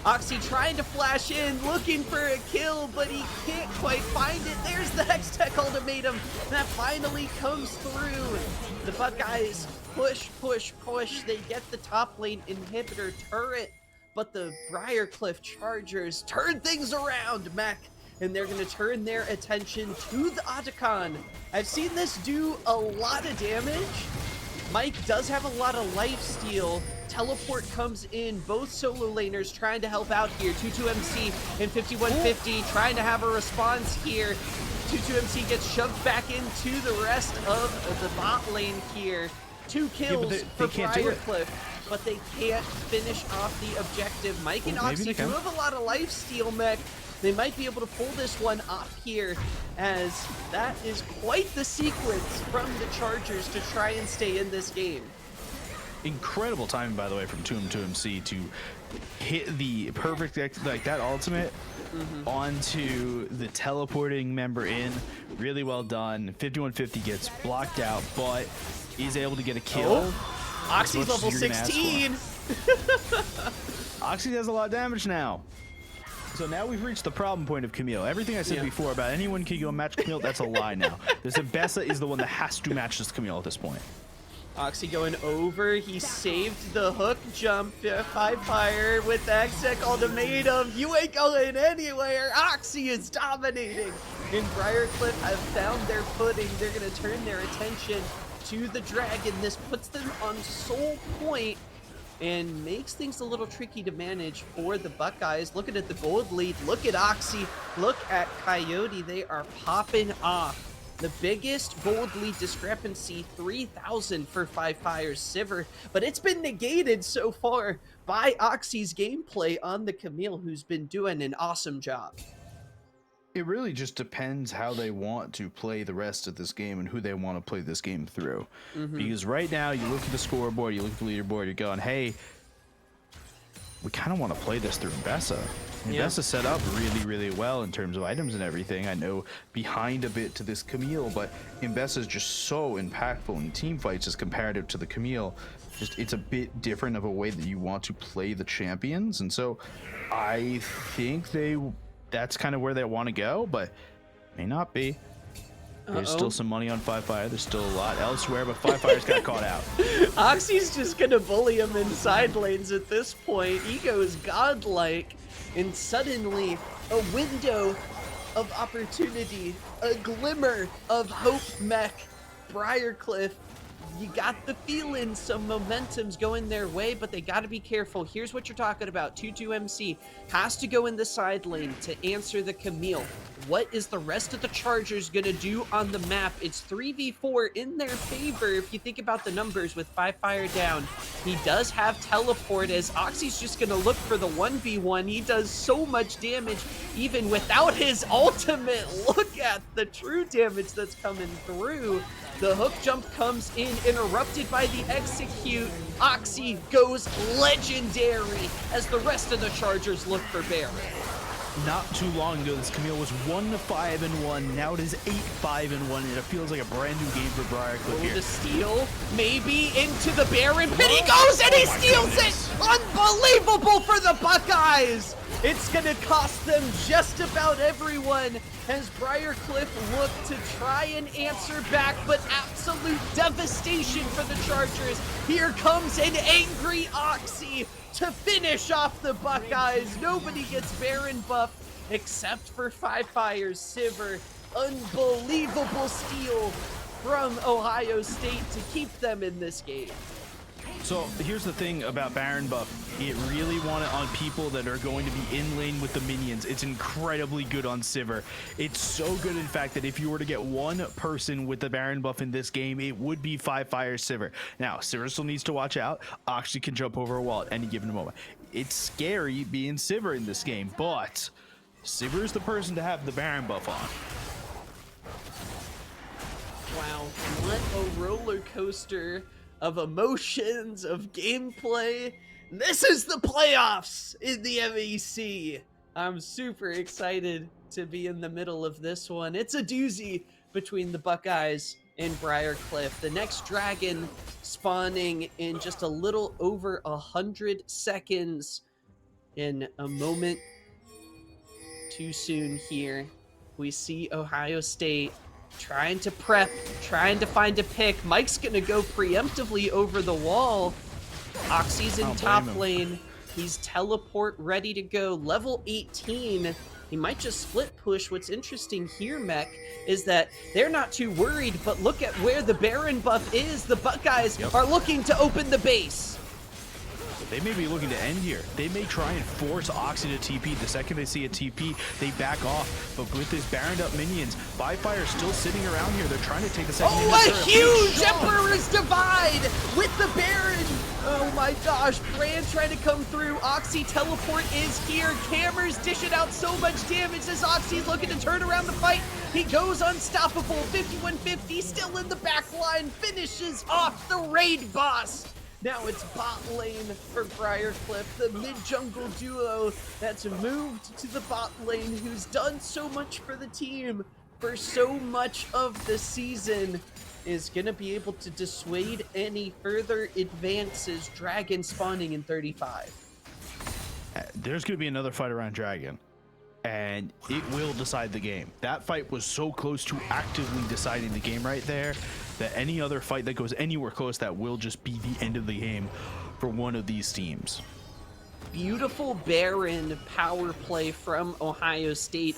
Oxy trying to flash in, looking for a kill, but he can't quite find it. There's the Hextech ultimatum that finally comes through. The Buckeyes push. They get the top lane inhibitor turret, but the Briarcliff Chargers turn things around, Mech. And they're going to turn their attention to the Otacon. I've seen this do a lot of damage. Mike does have a lot of lifesteal. Teleport comes in. Both solo laners trying to help out here. 22MC and 5150 trying to have a response here. 22MC gets shoved back into the rest of the bot lane here. 2 kills for Briarcliff, but they can't finish off the objective. Mike and Oxy do have a lot of lifesteal, Mech. They might be able to pull this one off here, as that is quite the sequence from the Chargers to try and stay in this game. Incredible timing, by the way, from 2MC to hit the perfect, like that ultimate onto the teleporting member in. Really well done. 5150 gets blocked out, but is able to get a kill. Oxy's level 16. Oxy does a lot of damage now. So now we've reached the problem point of Camille. Everything I said before about anyone can go match Camille, that's a lie now. This Mbessa is the one that has to match this Camille at this point. Oxy going over. He saved the hook jump. Fire with the Hextech ultimatum. You ain't going anywhere. Oxy is dominating. And Briarcliff have found their footing. They're going to turn their attention to the dragon. This puts them on soul point and makes things a little tricky to manage for the Buckeyes. Looking at the gold lead, look at Oxy, look at Coyote. They are popping off. The biggest gold lead discrepancy, 3,000 for Fire's Sivir, but it's been negated so far by Oxy's gameplay on the Camille, who's been doing an awesome job. It really just depends how they want to play the rest of this game and who they want to play this game through. Because right now, you look at the scoreboard, you look at the leaderboard, you're going, hey, we kind of want to play this through Mbessa. Mbessa set up really well in terms of items and everything. I know behind a bit to this Camille, but Mbessa is just so impactful in team fights as comparative to the Camille. Just it's a bit different of a way that you want to play the champions, and so I think that's kind of where they want to go, but may not be. There's still some money on Fire. There's still a lot elsewhere, but Fire's got caught out. Oxy's just gonna bully him in side lanes at this point. Ego is godlike, and suddenly a window of opportunity, a glimmer of hope, Mech. Briarcliff, you got the feeling some momentum's going their way, but they got to be careful. Here's what you're talking about. 22MC has to go in the side lane to answer the Camille. what is the rest of the Chargers gonna do on the map? It's 3v4 in their favor if you think about the numbers with 5 Fire down. He does have teleport as Oxy's just gonna look for the 1v1. He does so much damage even without his ultimate. Look at the true damage that's coming through. The hook jump comes in, interrupted by the execute. Oxy goes legendary as the rest of the Chargers look for Baron. Not too long ago, this Camille was 1-5-1. Now it is 8-5-1, and it feels like a brand new game for Briar Oh, here. the steal, maybe into the Baron pit. He goes and he steals it! Unbelievable for the Buckeyes! It's gonna cost them just about everyone as Briar look to try and answer back, but absolute devastation for the Chargers. Here comes an angry Oxy to finish off the Buckeyes. Nobody gets Baron buff except for 5 Fire's Sivir. Unbelievable steal from Ohio State to keep them in this game. So here's the thing about Baron buff. It really wanted on people that are going to be in lane with the minions. It's incredibly good on Sivir. It's so good, in fact, that if you were to get one person with the Baron buff in this game, it would be 5 Fire Sivir. Now, Sivir still needs to watch out. Oxy can jump over a wall at any given moment. It's scary being Sivir in this game, but Sivir is the person to have the Baron buff on. Wow, what a roller coaster of emotions, of gameplay. This is the playoffs in the MEC. I'm super excited to be in the middle of this one. It's a doozy between the Buckeyes and Briar. The next dragon spawning in just a little over 100 seconds. In a moment too soon here, we see Ohio State trying to prep, trying to find a pick. Mike's gonna go preemptively over the wall. Oxy's in top lane. He's teleport ready to go. Level 18. He might just split push. What's interesting here, Mech, is that they're not too worried, but look at where the Baron buff is. The Buckeyes are looking to open the base. They may be looking to end here. They may try and force Oxy to TP. The second they see a TP, they back off. But with this Baroned up minions, 5 Fire still sitting around here. They're trying to take the second. Oh, a huge Emperor's Divide with the Baron. Oh my gosh, Brand trying to come through. Oxy teleport is here. Cameras dishing out so much damage as Oxy's looking to turn around the fight. He goes unstoppable. 5150 still in the back line. Finishes off the raid boss. Now it's bot lane for Briarcliff, the mid-jungle duo that's moved to the bot lane, who's done so much for the team for so much of the season, is going to be able to dissuade any further advances. Dragon spawning in 35. There's going to be another fight around Dragon, and it will decide the game. That fight was so close to actively deciding the game right there, that any other fight that goes anywhere close, that will just be the end of the game for one of these teams. Beautiful Baron power play from Ohio State.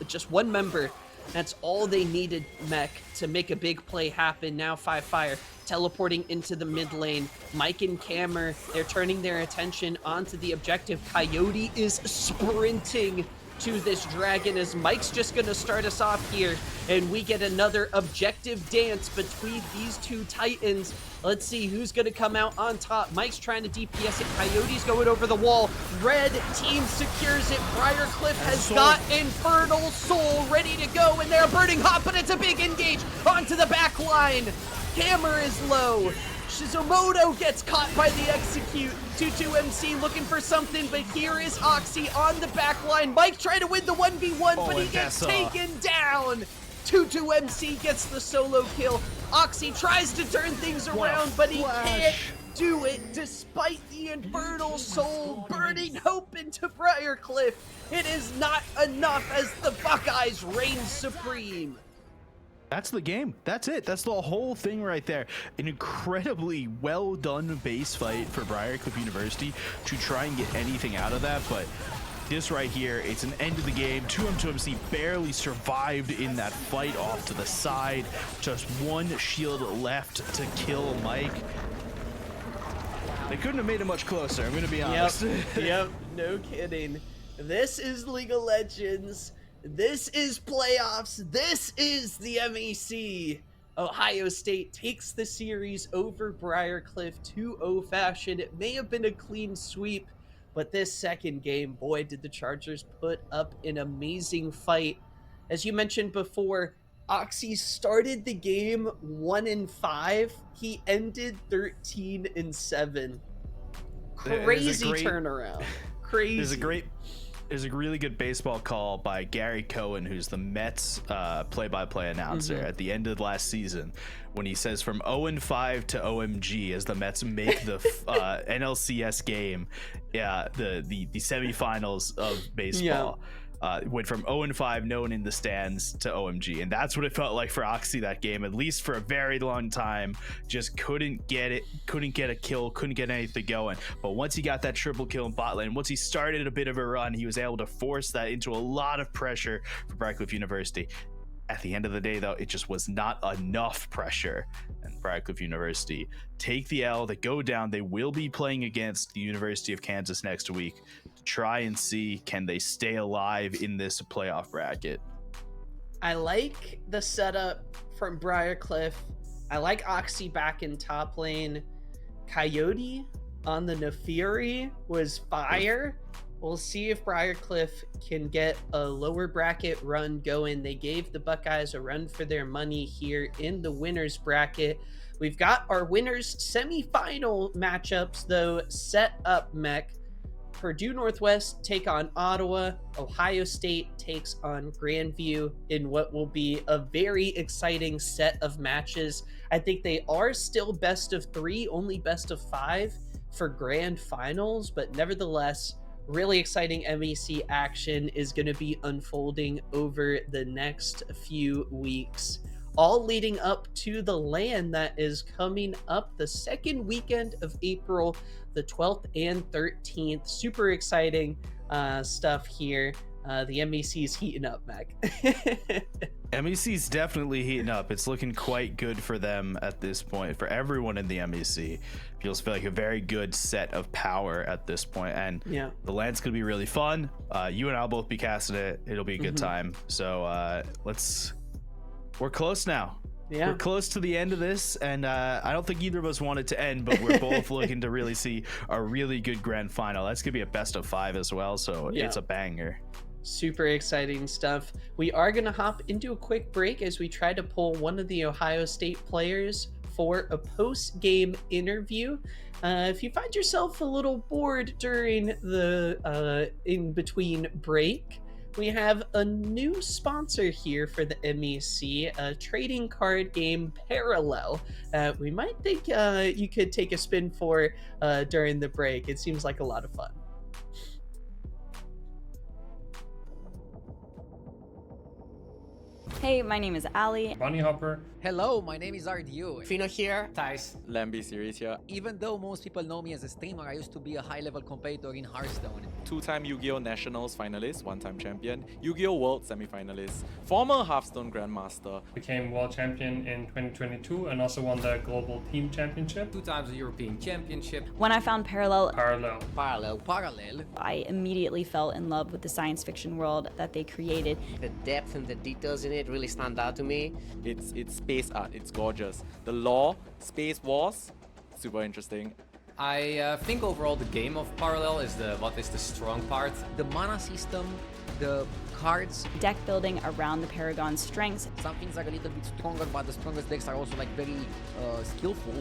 Just one member. That's all they needed, Mech, to make a big play happen. Now 5 Fire teleporting into the mid lane. Mike and Cammer, they're turning their attention onto the objective. Coyote is sprinting to this dragon as Mike's just gonna start us off here, and we get another objective dance between these two titans. Let's see who's gonna come out on top. Mike's trying to DPS it. Coyote's going over the wall. Red team secures it. Briarcliff has got Infernal Soul ready to go, and they're burning hot, but it's a big engage onto the back line. Hammer is low. Shizumoto gets caught by the execute. 22MC looking for something, but here is Oxy on the back line. Mike trying to win the 1v1, but he gets taken down. 22MC gets the solo kill. Oxy tries to turn things around, but he can't do it despite the Infernal Soul burning hope into Briarcliff. It is not enough as the Buckeyes reign supreme. That's the game. That's it. That's the whole thing right there. An incredibly well done base fight for Briarcliff University to try and get anything out of that, but this right here, it's an end of the game. 2M2MC barely survived in that fight off to the side. Just one shield left to kill Mike. They couldn't have made it much closer, I'm gonna be honest. Yep, no kidding. This is League of Legends. This is playoffs. This is the MEC. Ohio State takes the series over Briar Cliff 2-0 fashion. It may have been a clean sweep, but this second game, boy, did the Chargers put up an amazing fight. As you mentioned before, Oxy started the game 1-5. He ended 13-7. Crazy turnaround. Crazy. There's a really good baseball call by Gary Cohen, who's the Mets play-by-play announcer at the end of last season, when he says from 0-5 to OMG as the Mets make the NLCS game, the semifinals of baseball. Went from 0-5, no one in the stands, to OMG, and that's what it felt like for Oxy that game, at least for a very long time. Just couldn't get it, couldn't get a kill, couldn't get anything going. But once he got that triple kill in bot lane, once he started a bit of a run, he was able to force that into a lot of pressure for Briar University. At the end of the day, though, it just was not enough pressure, and Briar University take the L. They go down. They will be playing against the University of Kansas next week to try and see, can they stay alive in this playoff bracket. I like the setup from Briarcliff. I like Oxy back in top lane. Coyote on the Neferi was fire. We'll see if Briarcliff can get a lower bracket run going. They gave the Buckeyes a run for their money here in the winners bracket. We've got our winners semifinal matchups, though, set up, Mech. Purdue Northwest take on Ottawa. Ohio State takes on Grandview in what will be a very exciting set of matches. I think they are still best of 3, only best of 5 for grand finals, but nevertheless, really exciting MEC action is going to be unfolding over the next few weeks, all leading up to the LAN that is coming up the second weekend of April, the 12th and 13th. Super exciting stuff here. The MEC is heating up, Mac. MEC is definitely heating up. It's looking quite good for them at this point. For everyone in the MEC, feels like a very good set of power at this point. And the LAN's gonna be really fun. You and I'll both be casting it. It'll be a good time. So we're close now. We're close to the end of this, and I don't think either of us want it to end, but we're both looking to really see a really good grand final. That's gonna be a best of 5 as well, so it's a banger. Super exciting stuff. We are going to hop into a quick break as we try to pull one of the Ohio State players for a post-game interview. If you find yourself a little bored during the in-between break, we have a new sponsor here for the MEC, a trading card game, Parallel. We might think you could take a spin for during the break. It seems like a lot of fun. Hey, my name is Ali. Bunny Hopper. Hello, my name is RDU. Fino here. Thais. Lambi series here. Even though most people know me as a streamer, I used to be a high-level competitor in Hearthstone. 2-time Yu-Gi-Oh! Nationals finalist, 1-time champion, Yu-Gi-Oh! World semi-finalist, former Hearthstone Grandmaster. Became world champion in 2022 and also won the global team championship. 2 times the European championship. When I found Parallel, I immediately fell in love with the science fiction world that they created. The depth and the details in it really stand out to me. It's space art, it's gorgeous. The lore, Space Wars, super interesting. I think overall the game of Parallel is what is the strong part. The mana system, the cards. Deck building around the Paragon's strengths. Some things are a little bit stronger, but the strongest decks are also like very skillful.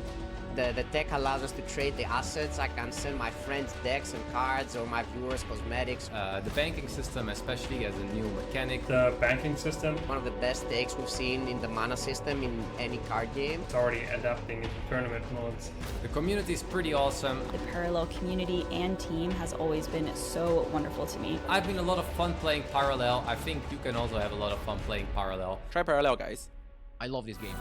The tech allows us to trade the assets. I can send my friends decks and cards or my viewers cosmetics. The banking system especially as a new mechanic. The banking system. One of the best takes we've seen in the mana system in any card game. It's already adapting into tournament modes. The community is pretty awesome. The Parallel community and team has always been so wonderful to me. I've been a lot of fun playing Parallel. I think you can also have a lot of fun playing Parallel. Try Parallel, guys. I love this game.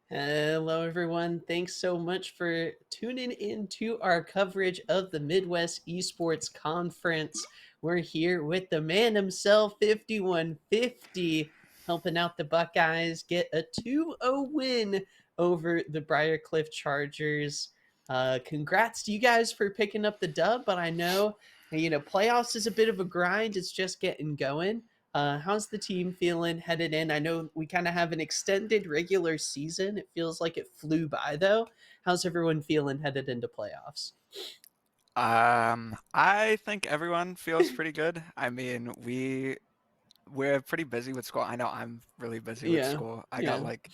Hello, everyone. Thanks so much for tuning in to our coverage of the Midwest Esports Conference. We're here with the man himself, 5150, helping out the Buckeyes get a 2-0 win over the Briar Cliff Chargers. Congrats to you guys for picking up the dub, but I know, playoffs is a bit of a grind. It's just getting going. How's the team feeling headed in? I know we kind of have an extended regular season. It feels like it flew by, though. How's everyone feeling headed into playoffs? I think everyone feels pretty good. I mean, we're pretty busy with school. I know I'm really busy with Yeah, school. I got yeah. like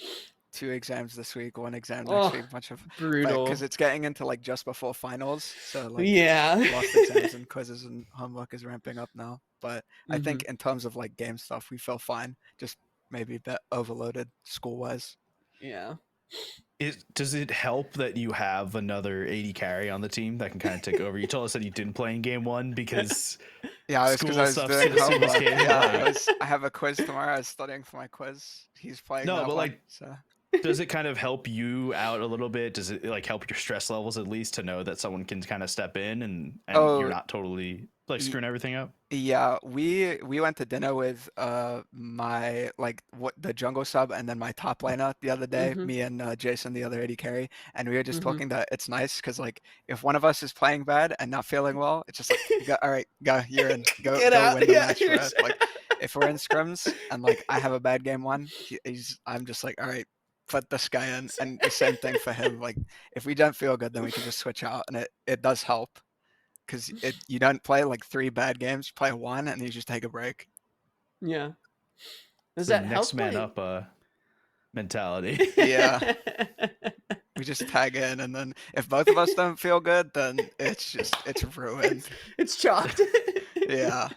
2 exams this week, 1 exam next Oh, week, bunch of, but brutal. because it's getting into like just before finals, so like Yeah. lost exams and quizzes and homework is ramping up now. But I think Mhm. in terms of like game stuff, we feel fine. Just maybe a bit overloaded school-wise. Yeah. Does it help that you have another 80 carry on the team that can kind of take over? You told us that you didn't play in game one because Yeah, it's because school I was stuff doing supersedes homework. game. Yeah, Like, I have a quiz tomorrow. I was studying for my quiz. He's playing no, that but one, like, so. does it kind of help you out a little bit? Does it like help your stress levels at least to know that someone can kind of step in and you're Oh, not totally like screwing everything up? yeah, we went to dinner with my like what the jungle sub and then my top laner the other day. Mhm. Me and Jason, the other AD carry, and we were just Mhm. talking that it's nice because like if one of us is playing bad and not feeling well, it's just like all right, go, you're in, Get go out. win the Yeah, match for us. Like if we're in scrims and like I have a bad game one, I'm just like all right, put this guy in, and the same thing for him. Like if we don't feel good, then we can just switch out, and it does help. Because you don't play like 3 bad games, you play 1 and you just take a break. Yeah. Does The that next help? man Like... up mentality. Yeah. We just tag in, and then if both of us don't feel good, then it's ruined. It's chalked. Yeah.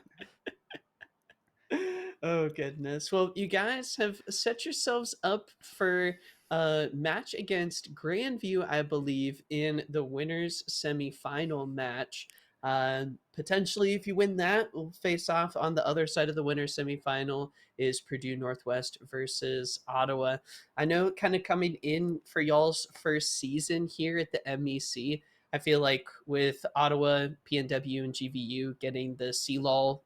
Oh goodness. Well, you guys have set yourselves up for a match against Grandview, I believe, in the winners semifinal match. Potentially, if you win that, we'll face off on the other side of the winners semifinal is Purdue Northwest versus Ottawa. I know, kind of coming in for y'all's first season here at the MEC, I feel like with Ottawa, PNW, and GVU getting the CLOL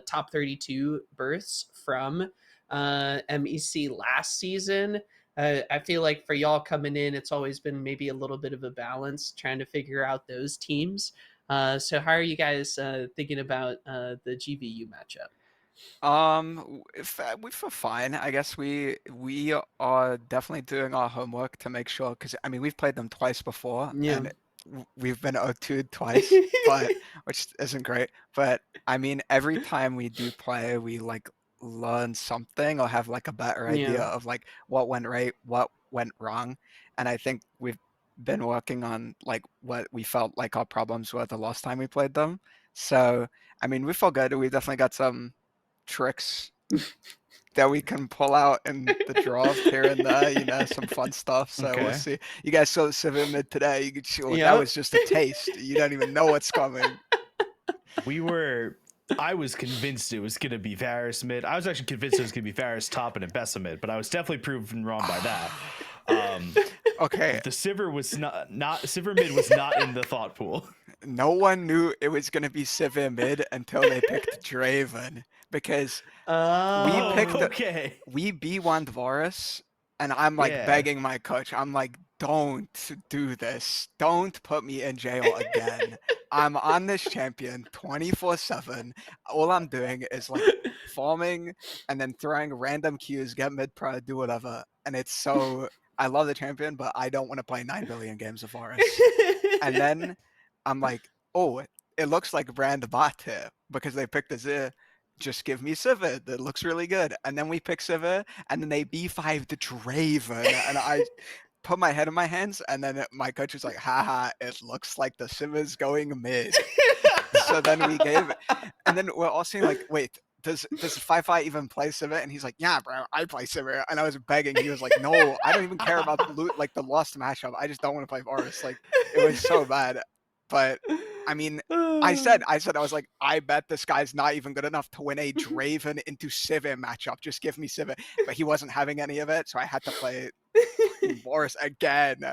top 32 berths from MEC last season, I feel like for y'all coming in, it's always been maybe a little bit of a balance trying to figure out those teams. So how are you guys thinking about the GVU matchup? If we feel fine. I guess we are definitely doing our homework to make sure, because I mean we've played them twice before, Yeah. and we've been 0-2'd twice, but which isn't great. But I mean every time we do play, we like learn something or have like a better idea Yeah. of like what went right, what went wrong, and I think we've been working on like what we felt like our problems were the last time we played them. So I mean we feel good. We definitely got some tricks that we can pull out in the draft here and there, you know, some fun stuff. So we'll Okay. see. You guys saw the Civic mid today. You could see that Yep. was just a taste. You don't even know what's coming. I was convinced it was going to be Varus mid. I was actually convinced it was going to be Varus top and Bessa mid, but I was definitely proven wrong by that. Okay. The Sivir was not Sivir mid was not in the thought pool. No one knew it was going to be Civic mid until they picked Draven, because okay. we B1'd Varus, and I'm like Yeah. begging my coach. I'm like, don't do this. Don't put me in jail again. I'm on this champion 24/7. All I'm doing is like farming and then throwing random Qs, get mid pro, do whatever. And it's so I love the champion, but I don't want to play 9 billion games of Varus. And then I'm like, oh, it looks like Brand bot here because they picked a Zir. Just give me Sivir. That looks really good. And then we pick Sivir, and then they B5 the Draven, and I put my head in my hands, and then my coach was like, haha, it looks like the Sivir's going mid. So then we gave it, and then we're all saying like, wait, does Fi even play Sivir? And he's like, yeah, bro, I play Sivir. And I was begging. He was like, no, I don't even care about the lost matchup. I just don't want to play Varus. Like, it was so bad. But I mean, I said, I was like, I bet this guy's not even good enough to win a Draven into Sivir matchup. Just give me Sivir. But he wasn't having any of it, so I had to play Varus again.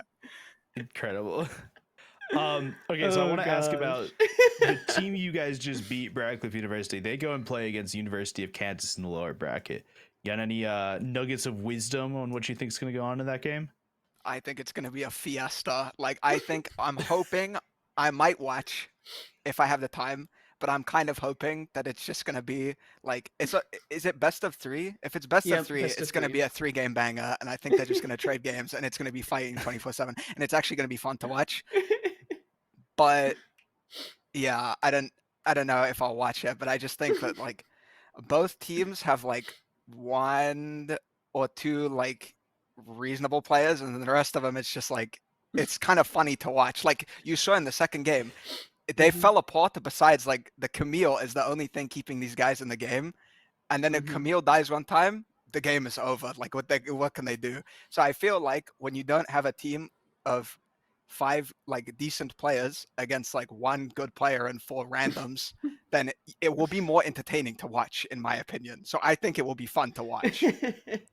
Incredible. Okay, so I want to ask about the team you guys just beat, Radcliffe University. They go and play against University of Kansas in the lower bracket. You got any nuggets of wisdom on what you think is going to go on in that game? I think it's going to be a fiesta. Like, I'm hoping I might watch if I have the time, but I'm kind of hoping that it's just going to be like, is it best of 3? If it's best of 3, it's going to be a 3-game banger, and I think they're just going to trade games, and it's going to be fighting 24/7, and it's actually going to be fun to watch. But yeah, I don't know if I'll watch it, but I just think that like both teams have like 1 or 2 like reasonable players, and then the rest of them it's just like it's kind of funny to watch. Like you saw in the second game, they fell apart. Besides, like the Camille is the only thing keeping these guys in the game, and then if Camille dies one time, the game is over. Like what can they do? So I feel like when you don't have a team of 5 like decent players against like 1 good player and 4 randoms, then it will be more entertaining to watch, in my opinion. So I think it will be fun to watch.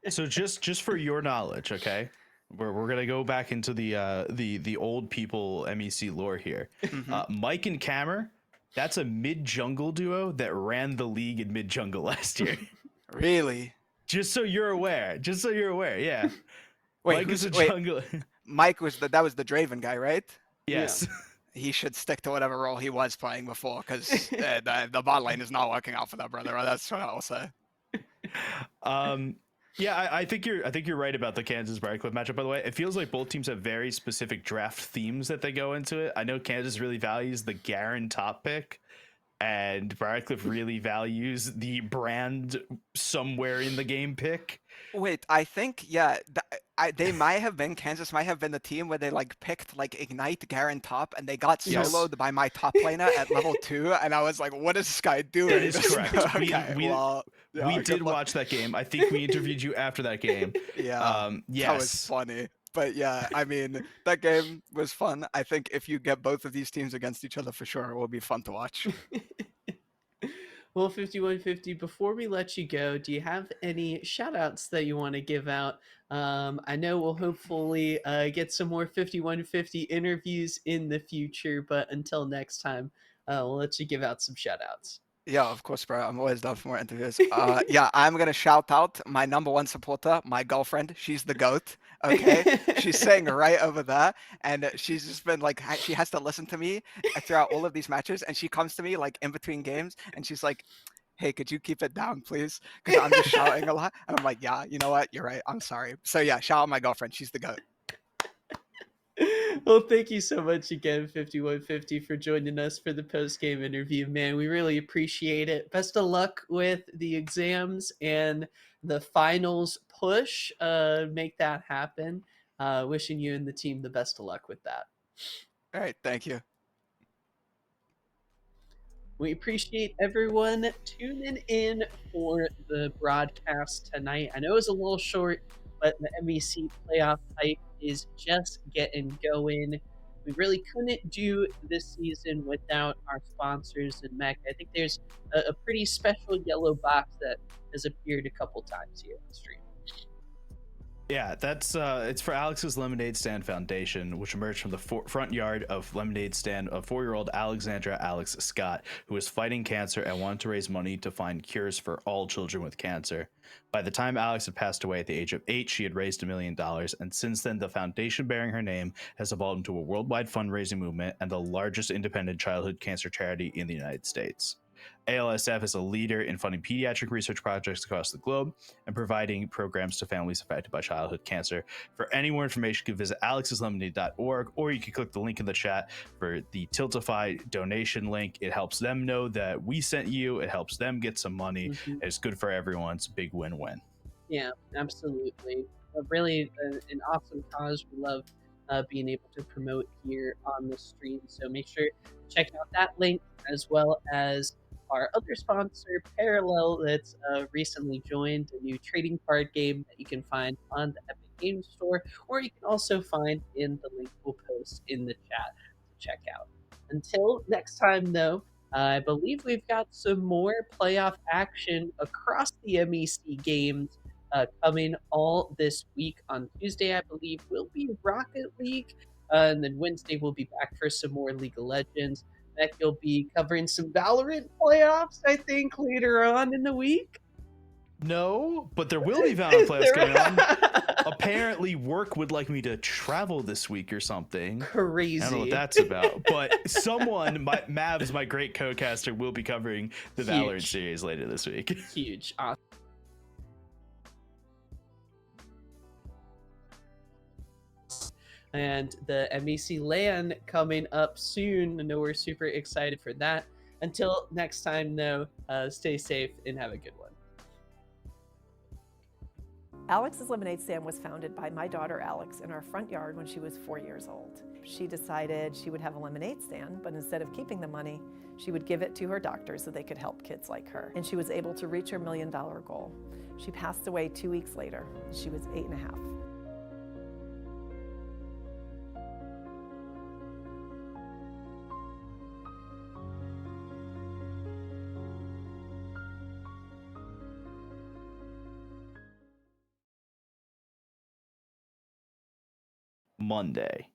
So just for your knowledge, okay, we're gonna go back into the old people MEC lore here. Mike and Camer, that's a mid jungle duo that ran the league in mid jungle last year. Really? Just so you're aware. Yeah. Wait, Mike is a jungle. Mike was that was the Draven guy, right? Yes. Yeah. He should stick to whatever role he was playing before, because the bot lane is not working out for that brother. That's what I'll say. Yeah, I think you're right about the Kansas Briarcliff matchup. By the way, it feels like both teams have very specific draft themes that they go into it. I know Kansas really values the Garen top pick, and Briarcliff really values the brand somewhere in the game pick. Wait, I think they might have been Kansas might have been the team where they like picked like Ignite, Garen top, and they got Yes. soloed by my top laner at level 2, and I was like, "What is this guy doing?" That is correct. Okay, well, yeah, we good did luck. watch that game. I think we interviewed you after that game. Yeah, that was Yes. funny. But yeah, I mean, that game was fun. I think if you get both of these teams against each other for sure, it will be fun to watch. Well, 5150, before we let you go, do you have any shout outs that you want to give out? I know we'll hopefully get some more 5150 interviews in the future, but until next time, we'll let you give out some shout outs. Yeah, of course, bro. I'm always down for more interviews. Yeah, I'm gonna shout out my #1 supporter, my girlfriend. She's the goat. Okay, she's sitting right over there, and she's just been like, she has to listen to me throughout all of these matches, and she comes to me like in between games, and she's like, "Hey, could you keep it down, please? Because I'm just shouting a lot." And I'm like, "Yeah, you know what? You're right. I'm sorry." So yeah, shout out my girlfriend. She's the goat. Well, thank you so much again, 5150, for joining us for the post game interview, man. We really appreciate it. Best of luck with the exams and the finals push. Make that happen. Wishing you and the team the best of luck with that. All right, thank you. We appreciate everyone tuning in for the broadcast tonight. I know it was a little short, but the MEC playoff hype is just getting going. We really couldn't do this season without our sponsors and Mech. I think there's a pretty special yellow box that has appeared a couple times here on stream. Yeah, that's it's for Alex's Lemonade Stand Foundation, which emerged from the front yard of Lemonade Stand of 4-year-old Alexandra Alex Scott, who was fighting cancer and wanted to raise money to find cures for all children with cancer. By the time Alex had passed away at the age of 8, she had raised $1 million, and since then, the foundation bearing her name has evolved into a worldwide fundraising movement and the largest independent childhood cancer charity in the United States. ALSF is a leader in funding pediatric research projects across the globe and providing programs to families affected by childhood cancer. For any more information, you can visit alexslemonade.org, or you can click the link in the chat for the Tiltify donation link. It helps them know that we sent you. It helps them get some money. It's good for everyone. It's a big win-win. Yeah, absolutely. Really an awesome cause. We love being able to promote here on the stream. So make sure to check out that link, as well as our other sponsor, Parallel, that's recently joined a new trading card game that you can find on the Epic Games Store, or you can also find in the link we'll post in the chat to check out. Until next time, though, I believe we've got some more playoff action across the MEC games coming all this week. On Tuesday, I believe, will be Rocket League, and then Wednesday we'll be back for some more League of Legends. That you'll be covering some Valorant playoffs, I think, later on in the week. No, but there will be Valorant playoffs going on. Apparently, work would like me to travel this week or something. Crazy. I don't know what that's about, but someone, Mavs, my great co-caster, will be covering the Valorant series later this week. Huge. Awesome. And the MEC LAN coming up soon. I know we're super excited for that. Until next time, though, stay safe and have a good one. Alex's Lemonade Stand was founded by my daughter Alex in our front yard when she was 4 years old. She decided she would have a lemonade stand, but instead of keeping the money, she would give it to her doctors so they could help kids like her. And she was able to reach her $1 million goal. She passed away 2 weeks later. She was 8.5. Monday.